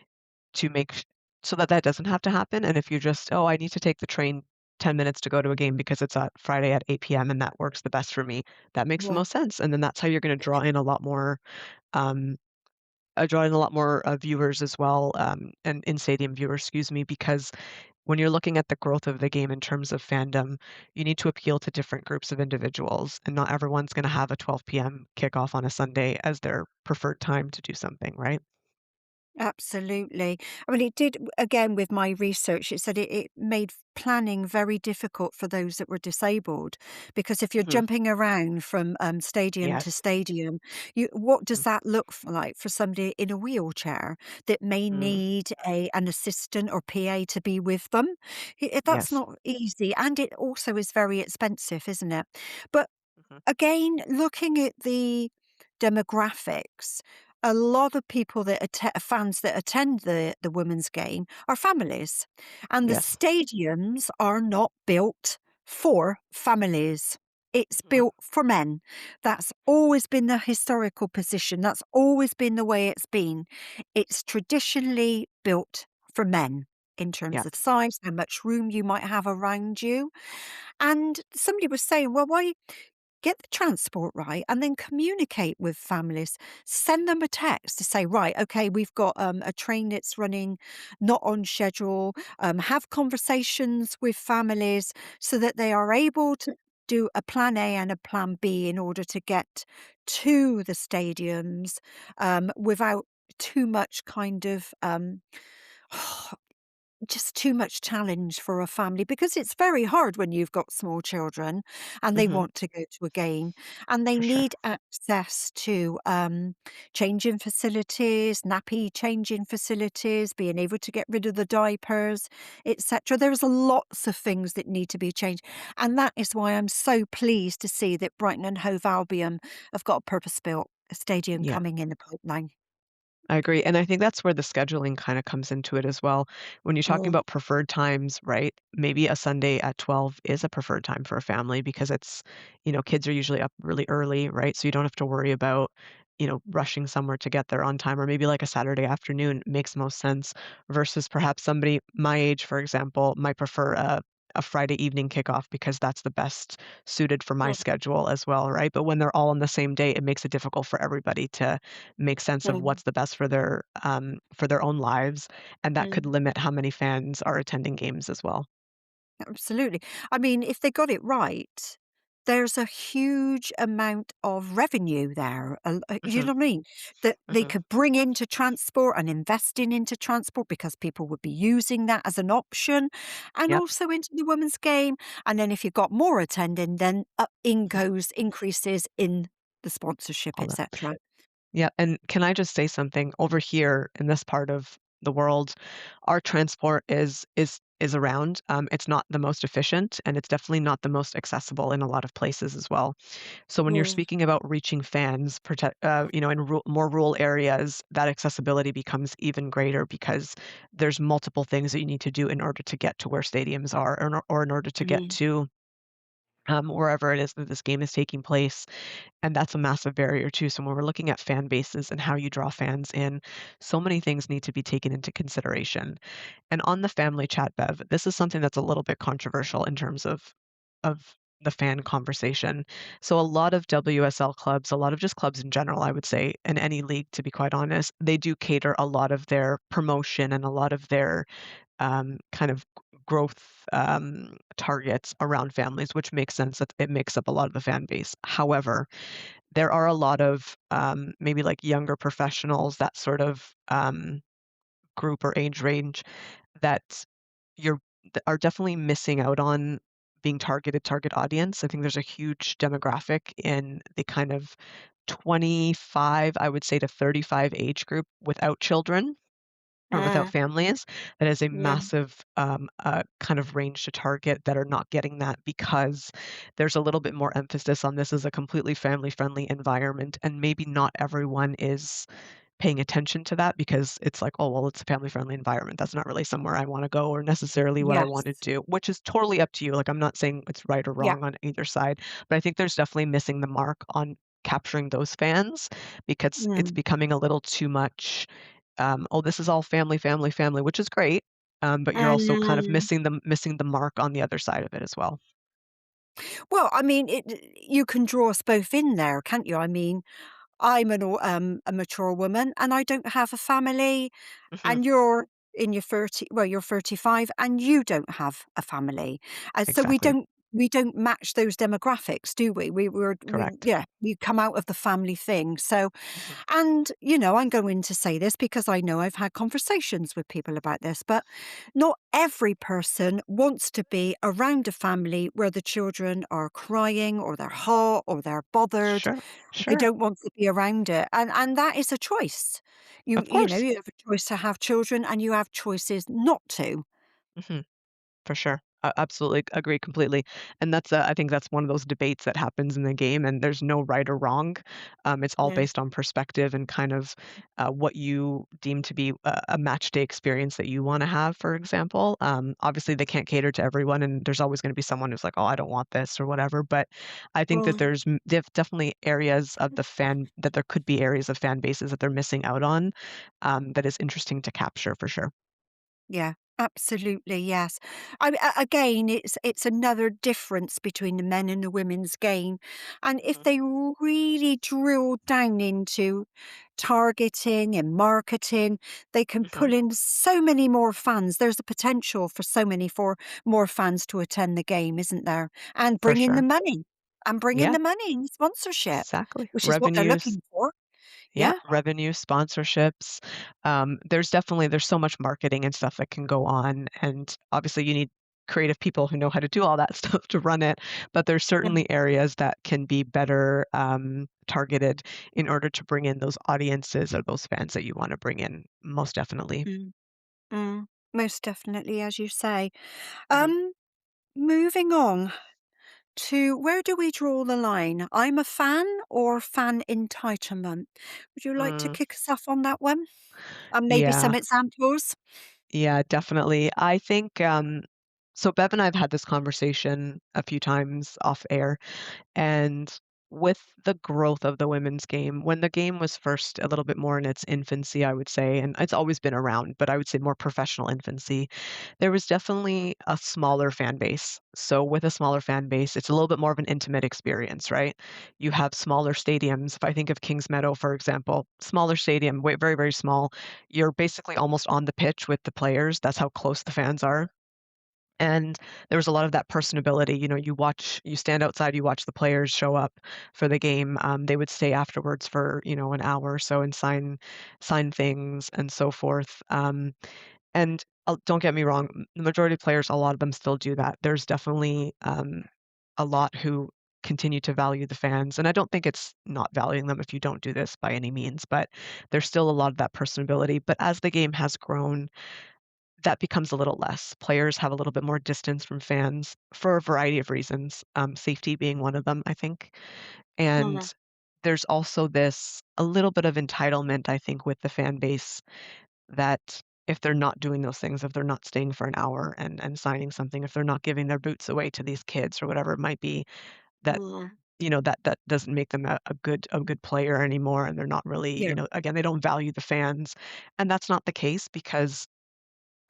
To make so that that doesn't have to happen. And if you just, oh, I need to take the train 10 minutes to go to a game because it's at Friday at 8 p.m. and that works the best for me, that makes the
Yeah.
most sense. And then that's how you're going to draw in a lot more, um, draw in a lot more viewers as well, and in stadium viewers, excuse me, because when you're looking at the growth of the game in terms of fandom, you need to appeal to different groups of individuals, and not everyone's gonna have a 12 PM kickoff on a Sunday as their preferred time to do something, right?
Absolutely. I mean, it did, again, with my research, it said it made planning very difficult for those that were disabled because if you're
Mhm.
jumping around from stadium to
Yes.
stadium, what does
Mhm.
that look like for somebody in a wheelchair that may
Mm.
need an assistant or PA to be with them? That's
Yes.
not easy. And it also is very expensive, isn't it? But
Mhm.
again, looking at the demographics, a lot of people that fans that attend the women's game are families, and the
Yes.
stadiums are not built for families. It's
Mhm.
built for men. That's always been the historical position. That's always been the way it's been. It's traditionally built for men in terms
Yeah.
of size, how much room you might have around you. And somebody was saying, well, why get the transport right and then communicate with families. Send them a text to say, right, okay, we've got a train that's running not on schedule. Have conversations with families so that they are able to do a plan A and a plan B in order to get to the stadiums without too much kind of just too much challenge for a family because it's very hard when you've got small children and they
Mhm.
want to go to a game and they
For sure.
need access to changing facilities, nappy changing facilities, being able to get rid of the diapers, etc. There's lots of things that need to be changed. And that is why I'm so pleased to see that Brighton and Hove Albion have got a purpose-built stadium
Yeah.
coming in the pipeline.
I agree, and I think that's where the scheduling kinda comes into it as well. When you're talking
Mm,
about preferred times, right? Maybe a Sunday at 12 is a preferred time for a family because kids are usually up really early, right? So you don't have to worry about rushing somewhere to get there on time, or maybe like a Saturday afternoon makes most sense versus perhaps somebody my age, for example, might prefer a Friday evening kickoff because that's the best suited for my
Mm,
schedule as well, right? But when they're all on the same day, it makes it difficult for everybody to make sense of
mm,
what's the best for their own lives, and that could
mm.
limit how many fans are attending games as well.
Absolutely. I mean, if they got it right, there's a huge amount of revenue there. You
Hmm.
know what I mean? That they
Hmm.
could bring into transport and investing into transport because people would be using that as an option, and
Yep.
also into the women's game. And then if you've got more attending, then up in
Mhm.
goes increases in the sponsorship,
All that.
etc.
Yeah, and can I just say something? Over here in this part of the world, our transport is around. It's not the most efficient, and it's definitely not the most accessible in a lot of places as well. So when you're
Mm,
speaking about reaching fans, in more rural areas, that accessibility becomes even greater because there's multiple things that you need to do in order to get to where stadiums are, or in order to get
mm,
to wherever it is that this game is taking place. And that's a massive barrier too. So when we're looking at fan bases and how you draw fans in, so many things need to be taken into consideration. And on the family chat, Bev, this is something that's a little bit controversial in terms of the fan conversation. So a lot of WSL clubs, a lot of just clubs in general, I would say, in any league, to be quite honest, they do cater a lot of their promotion and a lot of their kind of growth targets around families, which makes sense that it makes up a lot of the fan base. However, there are a lot of maybe like younger professionals, that sort of group or age range that you're are definitely missing out on being target audience. I think there's a huge demographic in the kind of 25, I would say, to 35 age group without children or without
mm,
families, that is a
mm.
massive, kind of range to target that are not getting that because there's a little bit more emphasis on this as a completely family-friendly environment, and maybe not everyone is paying attention to that because it's like, "Oh, well, it's a family-friendly environment. That's not really somewhere I wanna go or necessarily what I wanna
Yes.
do," which is totally up to you. Like, I'm not saying it's right or
Yeah.
wrong on either side, but I think there's definitely missing the mark on capturing those fans because it's
Mm.
becoming a little too much, "Oh, this is all family, family, family," which is great, but you're also kind of
Mm.
missing the mark on the other side of it as well.
Well, I mean, you can draw us both in there, can't you? I mean, I'm a mature woman, and I don't have a family,
Mhm,
and you're in your 30 well, you're 35, and you don't have a family, and so
exactly.
we don't match those demographics, do we?
Correct.
Yeah, we come out of the family thing, so
Mhm,
and, I'm going to say this because I know I've had conversations with people about this, but not every person wants to be around a family where the children are crying or they're hot or they're bothered.
sure,
They
sure,
don't want to be around it. And that is a choice.
of course.
You have a choice to have children and you have choices not to.
Mhm. For sure. Absolutely agree completely. And I think that's one of those debates that happens in the game, and there's no right or wrong. It's all
Mm,
based on perspective and kind of what you deem to be a match day experience that you want to have, for example. Obviously, they can't cater to everyone, and there's always going to be someone who's like, oh, I don't want this or whatever. But I think that
mm,
definitely areas of that there could be areas of fan bases that they're missing out on, that is interesting to capture for sure.
yeah, absolutely, yes. Again, it's another difference between the men and the women's game. And if
Mhm.
they really drill down into targeting and marketing, they can
Mhm.
pull in so many more fans. There's a potential for for more fans to attend the game, isn't there? And
For
bring in the
sure.
money. And bring in
Yeah.
the money and sponsorship,
Exactly.
which is what they're
Revenues,
looking for.
yeah,
Yeah.
revenue, sponsorships. There's so much marketing and stuff that can go on, and obviously you need creative people who know how to do all that stuff to run it, but there's
Mm,
certainly areas that can be better, targeted in order to bring in those audiences or those fans that you wanna bring in, most definitely.
mm, mm. Most definitely, as you say.
Mhm.
Um, Moving on to where do we draw the line? I'm a fan or fan entitlement? Would you like to
Mm,
kick us off on that one? And maybe some
yeah.
examples?
Yeah, definitely. I think, so Bev and I have had this conversation a few times off air, and with the growth of the women's game, when the game was first a little bit more in its infancy, I would say, and it's always been around, but I would say more professional infancy, there was definitely a smaller fan base. So with a smaller fan base, it's a little bit more of an intimate experience, right? You have smaller stadiums. If I think of Kings Meadow, for example, smaller stadium, very, very small. You're basically almost on the pitch with the players. That's how close the fans are. And there was a lot of that personability, you stand outside, you watch the players show up for the game, they would stay afterwards for, an hour or so and sign things and so forth, and, don't get me wrong, the majority of players, a lot of them still do that. There's definitely, a lot who continue to value the fans, and I don't think it's not valuing them if you don't do this by any means, but there's still a lot of that personability, but as the game has grown, that becomes a little less. Players have a little bit more distance from fans for a variety of reasons, safety being one of them, I think. And
Mm,
there's also this a little bit of entitlement, I think, with the fan base that if they're not doing those things, if they're not staying for an hour and signing something, if they're not giving their boots away to these kids or whatever it might be, that
mm,
that doesn't make them a good player anymore, and they're not really,
yeah,
again, they don't value the fans, and that's not the case because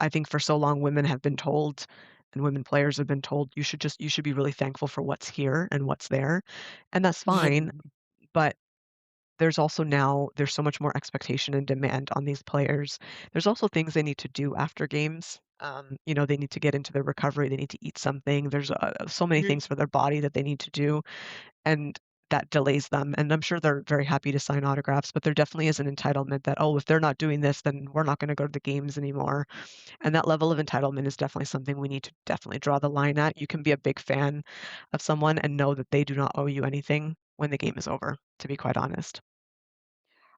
I think for so long women have been told and women players have been told, you should be really thankful for what's here and what's there," and that's
yeah,
fine, but there's so much more expectation and demand on these players. There's also things they need to do after games. They need to get into their recovery, they need to eat something. There's, so many
mhm,
things for their body that they need to do, and that delays them, and I'm sure they're very happy to sign autographs, but there definitely is an entitlement that, "Oh, if they're not doing this, then we're not gonna go to the games anymore." And that level of entitlement is definitely something we need to definitely draw the line at. You can be a big fan of someone and know that they do not owe you anything when the game is over, to be quite honest.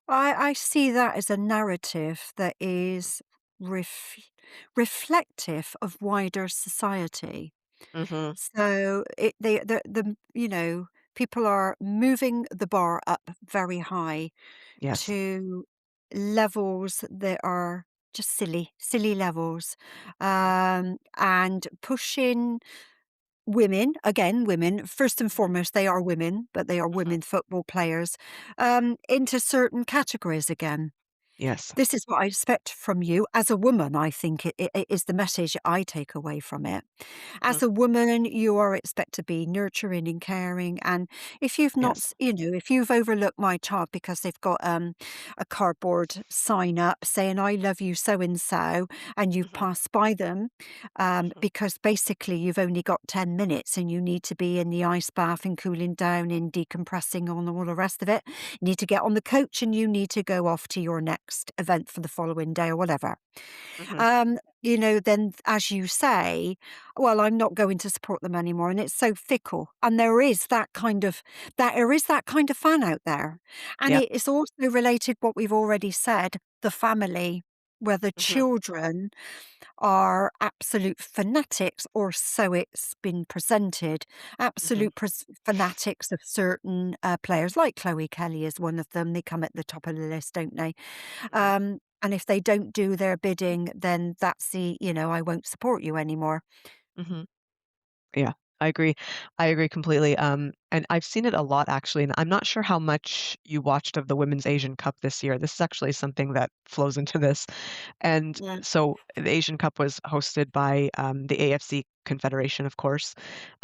I see that as a narrative that is ref reflective of wider society.
Mhm.
So it people are moving the bar up very high
Yes.
to levels that are just silly, silly levels,
Mhm.
and pushing women, first and
Mhm.
foremost, they are women, but they are
Mhm.
women football players, into certain categories again.
Yes.
This is what I expect from you as a woman, I think it is the message I take away from it.
Mhm.
As a woman, you are expected to be nurturing and caring, and if you've not
Yes.
s if you've overlooked my child because they've got, a cardboard sign up saying, "I love you so and so," and you've
Mhm.
passed by them,
Mhm.
because basically you've only got 10 minutes and you need to be in the ice bath and cooling down and decompressing and all the rest of it. You need to get on the coach and you need to go off to your next event for the following day or whatever.
Mhm.
Then as you say, well, I'm not going to support them anymore. And it's so fickle. And there is that kind of fan out there. And
Yep.
it is also related what we've already said, the family, where the
Mhm.
children are absolute fanatics, or so it's been presented,
Mhm.
absolute fanatics of certain players, like Chloe Kelly is one of them. They come at the top of the list, don't they?
Mhm.
And if they don't do their bidding, then that's I won't support you anymore.
Mhm. Yeah, I agree. I agree completely, and I've seen it a lot actually, and I'm not sure how much you watched of the Women's Asian Cup this year. This is actually something that flows into this, and
Yeah.
so the Asian Cup was hosted by, the AFC Confederation, of course,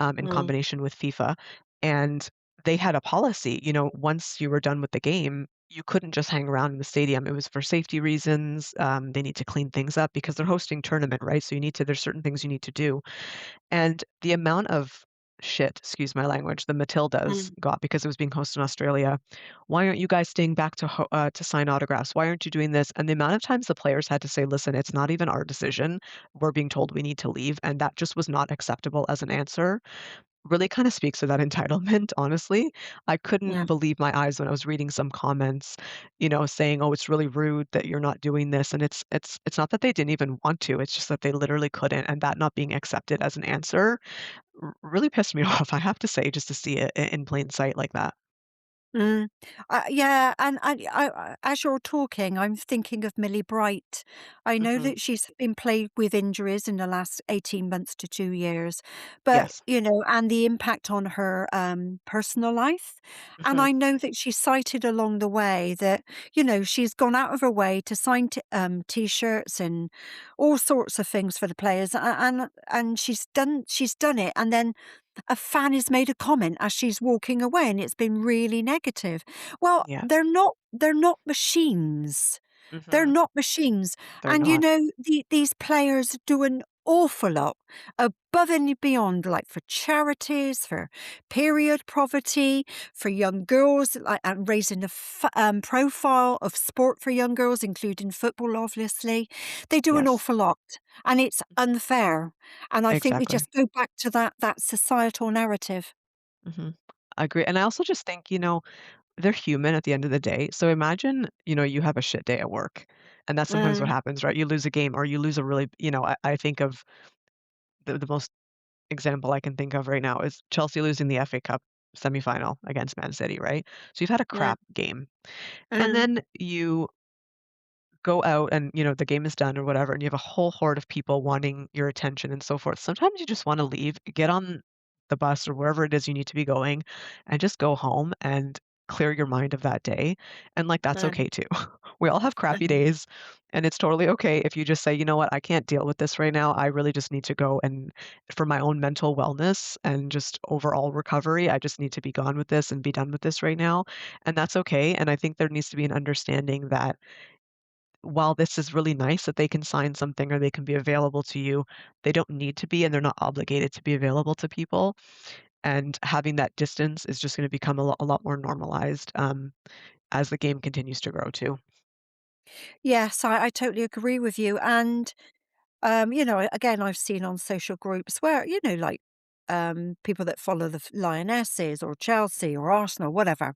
in
Mm,
combination with FIFA, and they had a policy, once you were done with the game, you couldn't just hang around in the stadium. It was for safety reasons, they need to clean things up because they're hosting tournament, right? So there's certain things you need to do. And the amount of shit, excuse my language, the Matildas
mm,
got because it was being hosted in Australia. "Why aren't you guys staying back to sign autographs? Why aren't you doing this?" And the amount of times the players had to say, "Listen, it's not even our decision. We're being told we need to leave," and that just was not acceptable as an answer. Really kinda speaks to that entitlement, honestly. I couldn't
yeah.
believe my eyes when I was reading some comments, saying, "Oh, it's really rude that you're not doing this," and it's not that they didn't even want to, it's just that they literally couldn't, and that not being accepted as an answer really pissed me off, I have to say, just to see it in plain sight like that.
Mm. Yeah, and as you're talking, I'm thinking of Millie Bright. I know
Mhm.
that she's been plagued with injuries in the last 18 months to 2 years, but,
Yes.
and the impact on her, personal life, and
Mhm.
I know that she cited along the way that, she's gone out of her way to sign T-shirts and all sorts of things for the players, and she's done it, and then a fan has made a comment as she's walking away, and it's been really negative. Well,
Yeah.
they're not machines. They're
Mhm.
not machines,
They're
and,
not.
these players do an awful lot above and beyond, like, for charities, for period poverty, for young girls, like, and raising the profile of sport for young girls, including football, obviously. They do an
Yes.
awful lot, and it's unfair, and I think we
Exactly.
just go back to that societal narrative.
Mhm. I agree, and I also just think, they're human at the end of the day. So imagine, you have a shit day at work, and that's sometimes what
Mm,
happens, right? You lose a game or you lose a really, I think of the most example I can think of right now is Chelsea losing the FA Cup semifinal against Man City, right? So you've had a
yeah,
crap game, and
mm,
then you go out and, the game is done or whatever, and you have a whole horde of people wanting your attention and so forth. Sometimes you just wanna leave, get on the bus or wherever it is you need to be going, and just go home and clear your mind of that day, and, like, that's
mm,
okay too. We all have crappy
mhm.
days, and it's totally okay if you just say, "You know what? I can't deal with this right now. I really just need to go and for my own mental wellness and just overall recovery, I just need to be gone with this and be done with this right now," and that's okay, and I think there needs to be an understanding that while this is really nice that they can sign something or they can be available to you, they don't need to be and they're not obligated to be available to people. And having that distance is just going to become a lot more normalized as the game continues to grow too.
Yes, I totally agree with you, and again, I've seen on social groups where, like, people that follow the Lionesses or Chelsea or Arsenal, whatever,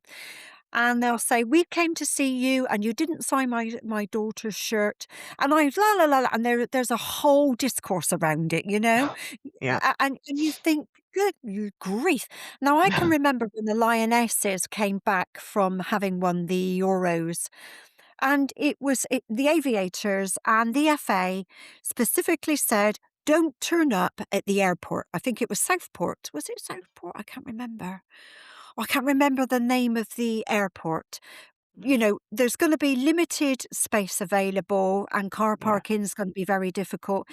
and they'll say, "We came to see you, and you didn't sign my daughter's shirt," and I la la la, la, and there's a whole discourse around it,
Yeah.
and you think, "Good grief!" Now I can remember when the Lionesses came back from having won the Euros, and the aviators and the FA specifically said, "Don't turn up at the airport." I think it was Southport. Was it Southport? I can't remember. I can't remember the name of the airport.
Mhm.
There's gonna be limited space available and car
Yeah.
parking's gonna be very difficult.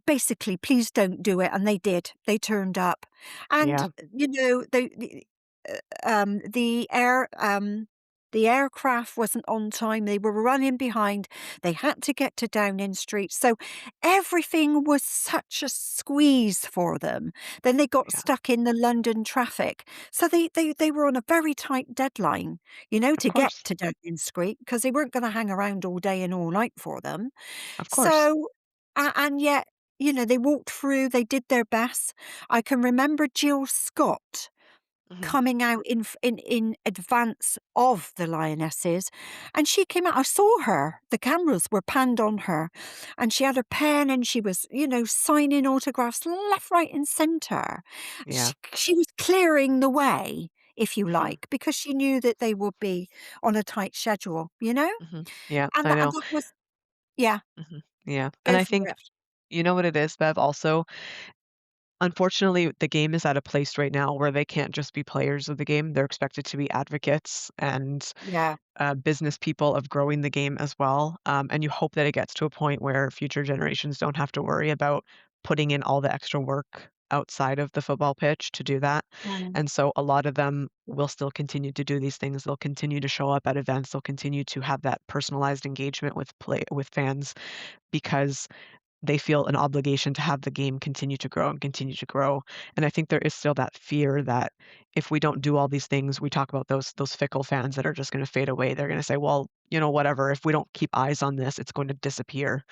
Basically, please don't do it, and they did. They turned up. And,
Yeah.
the aircraft wasn't on time, they were running behind, they had to get to Downing Street, so everything was such a squeeze for them. Then they got
Yeah.
stuck in the London traffic, so they were on a very tight deadline,
Of
to get
course.
to Downing Street because they weren't gonna hang around all day and all night for them.
Of course.
So and yet, they walked through, they did their best. I can remember Jill Scott
Hmm.
coming out in advance of the Lionesses, and she came out. I saw her. The cameras were panned on her, and she had her pen, and she was, signing autographs left, right, and centre.
Yeah.
She was clearing the way, if you
Hmm.
like, because she knew that they would be on a tight schedule,
Hmm. Yeah.
and
I know.
that was yeah,
Yeah. And
go
I
for
think,
it.
you know what it is, Bev, also? Unfortunately, the game is at a place right now where they can't just be players of the game. They're expected to be advocates and
Yeah,
business people of growing the game as well. And you hope that it gets to a point where future generations don't have to worry about putting in all the extra work outside of the football pitch to do that.
mm,
And so a lot of them will still continue to do these things. They'll continue to show up at events. They'll continue to have that personalized engagement with fans because they feel an obligation to have the game continue to grow and continue to grow. And I think there is still that fear that if we don't do all these things, we talk about those fickle fans that are just going to fade away. They're going to say, well, whatever, if we don't keep eyes on this, it's going to disappear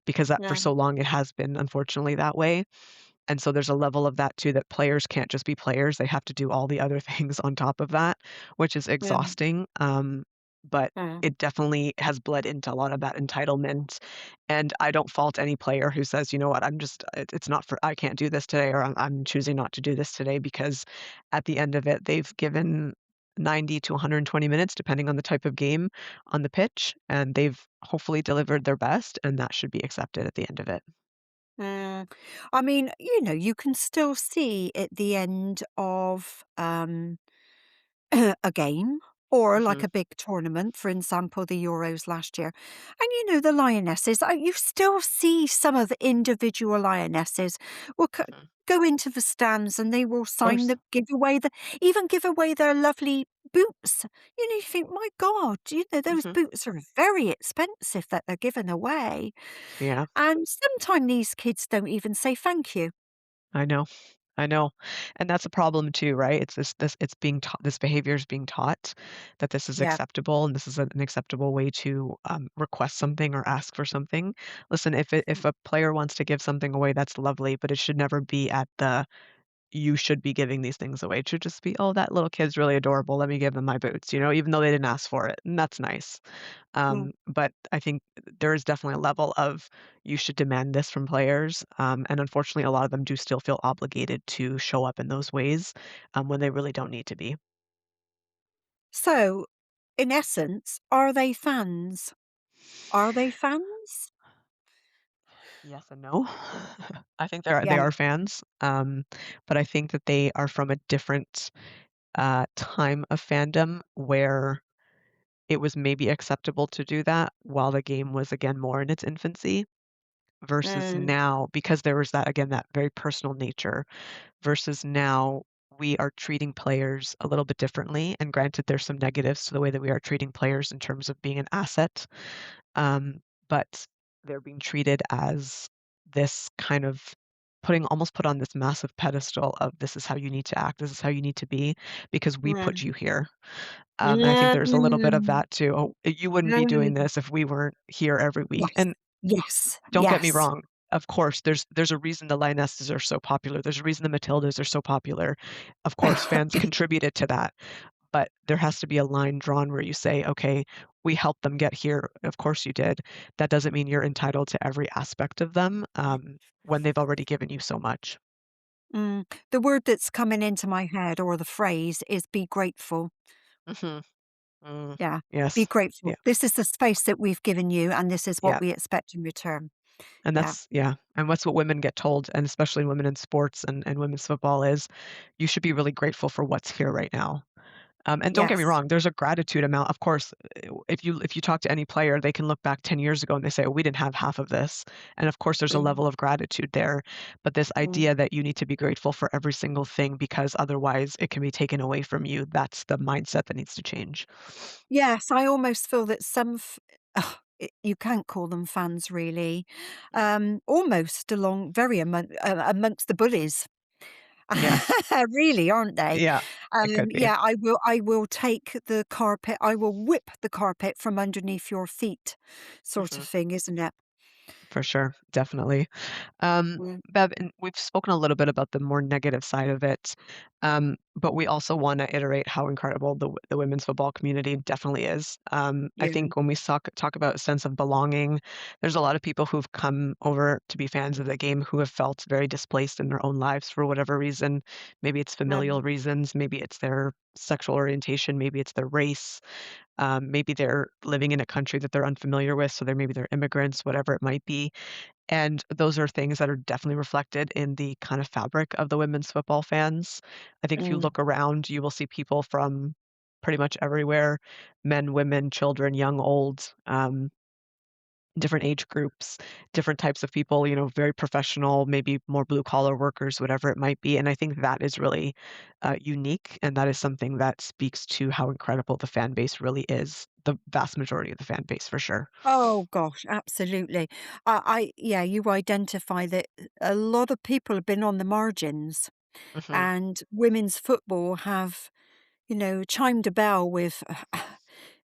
because that for
yeah,
so long it has been unfortunately that way. And so there's a level of that too that players can't just be players. They have to do all the other things on top of that, which is
yeah,
exhausting. But
yeah,
it definitely has bled into a lot of that entitlement. And I don't fault any player who says, you know what, it's not for, I can't do this today, or I'm choosing not to do this today because at the end of it, they've given 90 to 120 minutes, depending on the type of game on the pitch, and they've hopefully delivered their best, and that should be accepted at the end of it.
Mm. I mean, you know, you can still see at the end of, a game or like
Mhm,
a big tournament, for example, the Euros last year. And you know, the lionesses, you still see some of the individual lionesses will
mhm.
go into the stands and they will
Of
sign
course.
the give away the even give away their lovely boots. You know, you think, my God, you know, those
Mhm.
boots are very expensive that they're giving away.
Yeah,
And sometimes these kids don't even say thank you.
I know. I know. And that's a problem too, right? It's this it's being taught this behavior is being taught that this is
Yeah.
acceptable and this is an acceptable way to request something or ask for something. Listen, if a player wants to give something away, that's lovely, but it should never be at the you should be giving these things away. It should just be, oh, that little kid's really adorable. Let me give them my boots, even though they didn't ask for it. And that's nice.
Mm.
But I think there is definitely a level of you should demand this from players. And unfortunately, a lot of them do still feel obligated to show up in those ways when they really don't need to be.
So, in essence, are they fans? Are they fans?
Yes and no. I think they
Yeah.
are fans, but I think that they are from a different time of fandom where it was maybe acceptable to do that while the game was again more in its infancy versus
Mm,
now because there was that again that very personal nature versus now we are treating players a little bit differently. And granted, there's some negatives to the way that we are treating players in terms of being an asset, but they're being treated as this kind of almost put on this massive pedestal of this is how you need to act, this is how you need to be because we put
mm.
you here. And I think there's a little bit of
Mm,
that too. Oh, you wouldn't be doing
mm.
this if we weren't here every week.
Yes,
And
yes,
don't get me
yes.
wrong. Of course, there's a reason the Lionesses are so popular. There's a reason the Matildas are so popular. Of course, fans contributed to that, but there has to be a line drawn where you say, "Okay, we helped them get here. Of course you did. That doesn't mean you're entitled to every aspect of them, when they've already given you so much."
Mm. The word that's coming into my head or the phrase is be grateful.
Mhm. Mm.
Yeah, be
Yes.
grateful.
Yeah.
This is the space that we've given you, and this is what
Yeah.
we expect in return.
And
Yeah,
that's yeah, and that's what women get told, and especially women in sports and women's football is, you should be really grateful for what's here right now. And don't get me
yes.
wrong, there's a gratitude amount. Of course, if you talk to any player, they can look back 10 years ago and they say, "Oh, we didn't have half of this." And of course, there's a
Mm,
level of gratitude there. But this
mm.
idea that you need to be grateful for every single thing because otherwise it can be taken away from you, that's the mindset that needs to change.
Yes, I almost feel that some you can't call them fans really,
Mhm.
almost amongst the bullies.
Yeah,
Really, aren't they?
yeah, it could be.
Yeah, I will take the carpet I will whip the carpet from underneath your feet sort of
Mhm.
thing, isn't it?
For sure, definitely. Um,
Mm,
Bev, and we've spoken a little bit about the more negative side of it, but we also want to iterate how incredible the women's football community definitely is. I
yeah,
think when we talk about a sense of belonging, there's a lot of people who've come over to be fans of the game who have felt very displaced in their own lives for whatever reason. Maybe it's familial
mm,
reasons, maybe it's their sexual orientation, maybe it's their race. Maybe they're living in a country that they're unfamiliar with, so they're immigrants, whatever it might be. And those are things that are definitely reflected in the kind of fabric of the women's football fans. I think if you
mm.
look around, you will see people from pretty much everywhere, men, women, children, young, old, different age groups, different types of people, very professional, maybe more blue collar workers, whatever it might be. And I think that is really unique. And that is something that speaks to how incredible the fan base really is. The vast majority of the fan base, for sure.
Oh gosh, absolutely. Yeah, you identify that a lot of people have been on the margins,
Hmm.
and women's football have, you know, chimed a bell with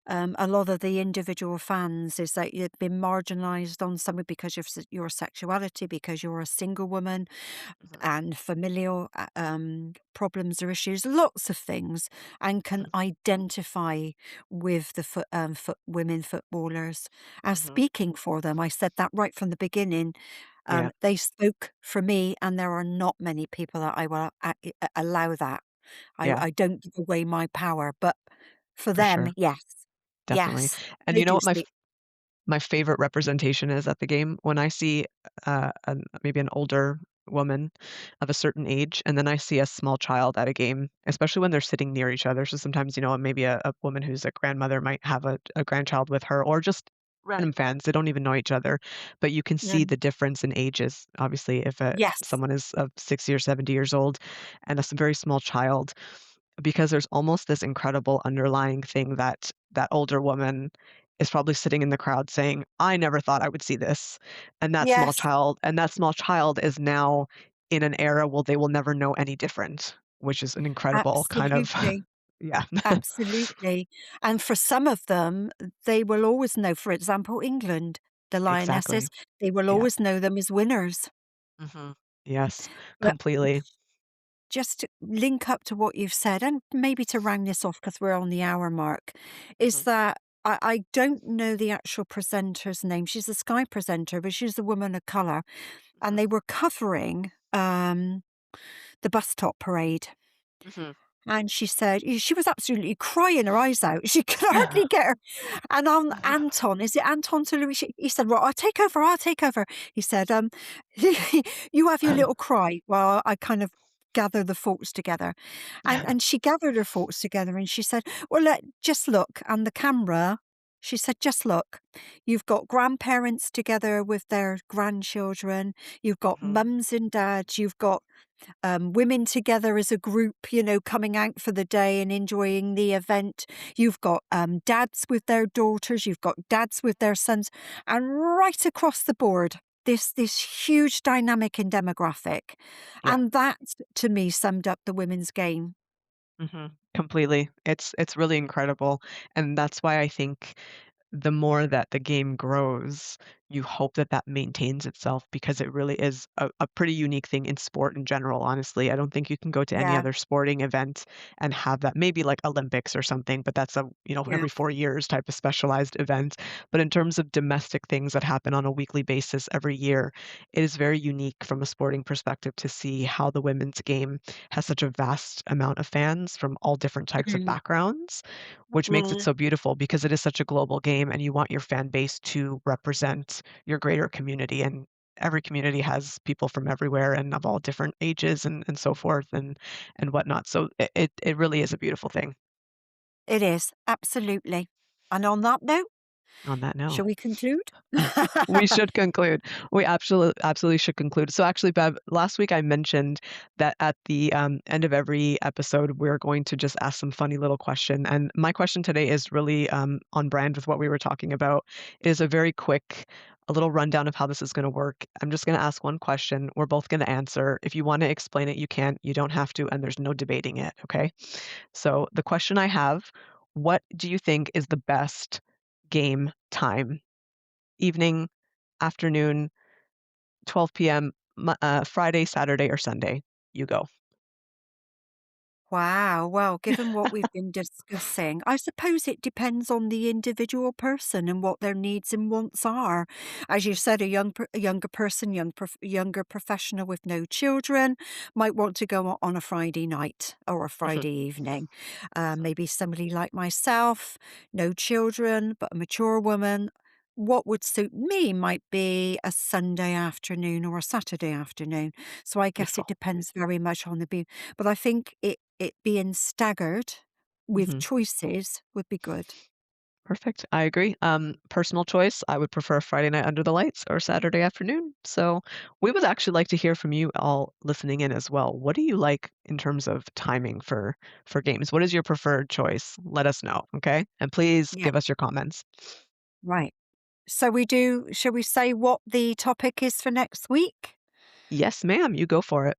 a lot of the individual fans is that you've been marginalised on some because of your sexuality, because you're a single woman,
Hmm.
and familial problems or issues, lots of things, and can identify with the women footballers. And
Hmm.
speaking for them, I said that right from the beginning.
Yeah.
They spoke for me, and there are not many people that I will allow that.
Yeah,
I don't give away my power, but for
for
them,
sure.
yes.
Definitely.
Yes,
And
they
you know
do
what
sleep.
my favorite representation is at the game? When I see, maybe an older woman of a certain age, and then I see a small child at a game, especially when they're sitting near each other. So sometimes, maybe a woman who's a grandmother might have a grandchild with her, or just random fans, they don't even know each other, but you can see
Mm.
the difference in ages. Obviously, if,
Yes.
someone is, 60 or 70 years old and a very small child, because there's almost this incredible underlying thing that that older woman is probably sitting in the crowd saying, "I never thought I would see this."
Yes,
And that small child is now in an era where they will never know any different, which is an incredible kind of
absolutely.
yeah.
Absolutely, and for some of them, they will always know, for example, England, the Lionesses,
Exactly.
they will
Yeah.
always know them as winners.
Mhm. Yes,
But
completely.
just to link up to what you've said, and maybe to round this off because we're on the hour mark, is
Mhm,
that I don't know the actual presenter's name. She's a Sky presenter, but she's a woman of colour, and
mhm,
they were covering, the bus stop parade.
mhm.
And she said she was absolutely crying her eyes out. She could hardly get her and on Anton, is it Anton to Louis? He said, "Well, I'll take over." He said, "You have your little cry while I kind of gather the thoughts together." And she gathered her thoughts together and she said, "Well, just look." And the camera, she said, "Just look. You've got grandparents together with their grandchildren. You've got
Mhm,
mums and dads. You've got women together as a group, coming out for the day and enjoying the event. You've got dads with their daughters, you've got dads with their sons, and right across the board, this huge dynamic in demographic.
yeah.
And that, to me, summed up the women's game.
Completely. It's really incredible, and that's why I think the more that the game grows, you hope that that maintains itself because it really is a pretty unique thing in sport in general, honestly. I don't think you can go to any
Yeah,
other sporting event and have that maybe like Olympics or something, but that's
yeah.
every 4 years type of specialized event. But in terms of domestic things that happen on a weekly basis every year, it is very unique from a sporting perspective to see how the women's game has such a vast amount of fans from all different types of
Mm,
backgrounds, which makes it
mm.
so beautiful because it is such a global game and you want your fan base to represent your greater community. And every community has people from everywhere and of all different ages and so forth and whatnot. So it really is a beautiful thing
It is, absolutely. And on that note,
on that note.
shall we conclude?
We should conclude. We absolutely should conclude. So actually, Bev, last week I mentioned that at the end of every episode, we're going to just ask some funny little question. And my question today is really on brand with what we were talking about. It is a very quick, a little rundown of how this is going to work. I'm just going to ask one question. We're both going to answer. If you want to explain it, you can. You don't have to, and there's no debating it. Okay. So the question I have: what do you think is the best game time? Evening, afternoon, 12 PM, Friday, Saturday, or Sunday. You go.
Wow. Well, given what we've been discussing, I suppose it depends on the individual person and what their needs and wants are. As you said, a younger person, younger professional with no children might want to go on a Friday night or a
Mhm,
Friday evening.
mhm,
Maybe somebody like myself, no children, but a mature woman. What would suit me might be a Sunday afternoon or a Saturday afternoon. So I guess it
beautiful.
depends very much on but I think it being staggered with
Mhm,
choices would be good.
perfect, I agree. Personal choice, I would prefer Friday night under the lights or Saturday afternoon. So, we would actually like to hear from you all listening in as well. What do you like in terms of timing for games? What is your preferred choice? Let us know, okay? And please
Yeah.
give us your comments.
Right. Shall we say what the topic is for next week?
Yes, ma'am, you go for it.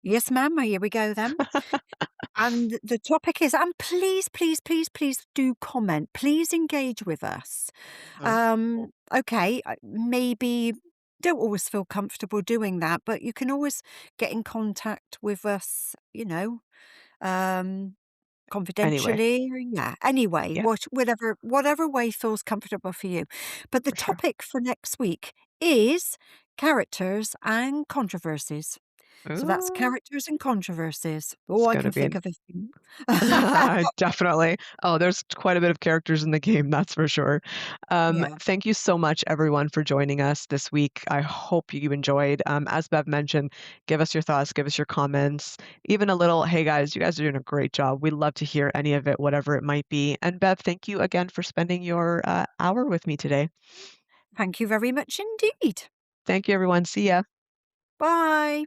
Yes, ma'am. Here we go then. And the topic is, and please, please, please, please do comment. Please engage with us.
Mhm,
Okay, maybe don't always feel comfortable doing that, but you can always get in contact with us, um,
anyway,
confidentially, or yeah, anyway,
yeah,
whatever way feels comfortable for you. But the
for sure.
topic for next week is characters and controversies. So that's
Ooh,
characters and controversies. Oh,
it's
I
gonna
can
be
think of a few.
definitely. Oh, there's quite a bit of characters in the game, that's for sure.
Yeah.
Thank you so much, everyone, for joining us this week. I hope you enjoyed. As Bev mentioned, give us your thoughts, give us your comments, even a little, hey guys, you guys are doing a great job. We'd love to hear any of it, whatever it might be. And Bev, thank you again for spending your hour with me today.
Thank you very much indeed.
Thank you, everyone. See ya.
Bye.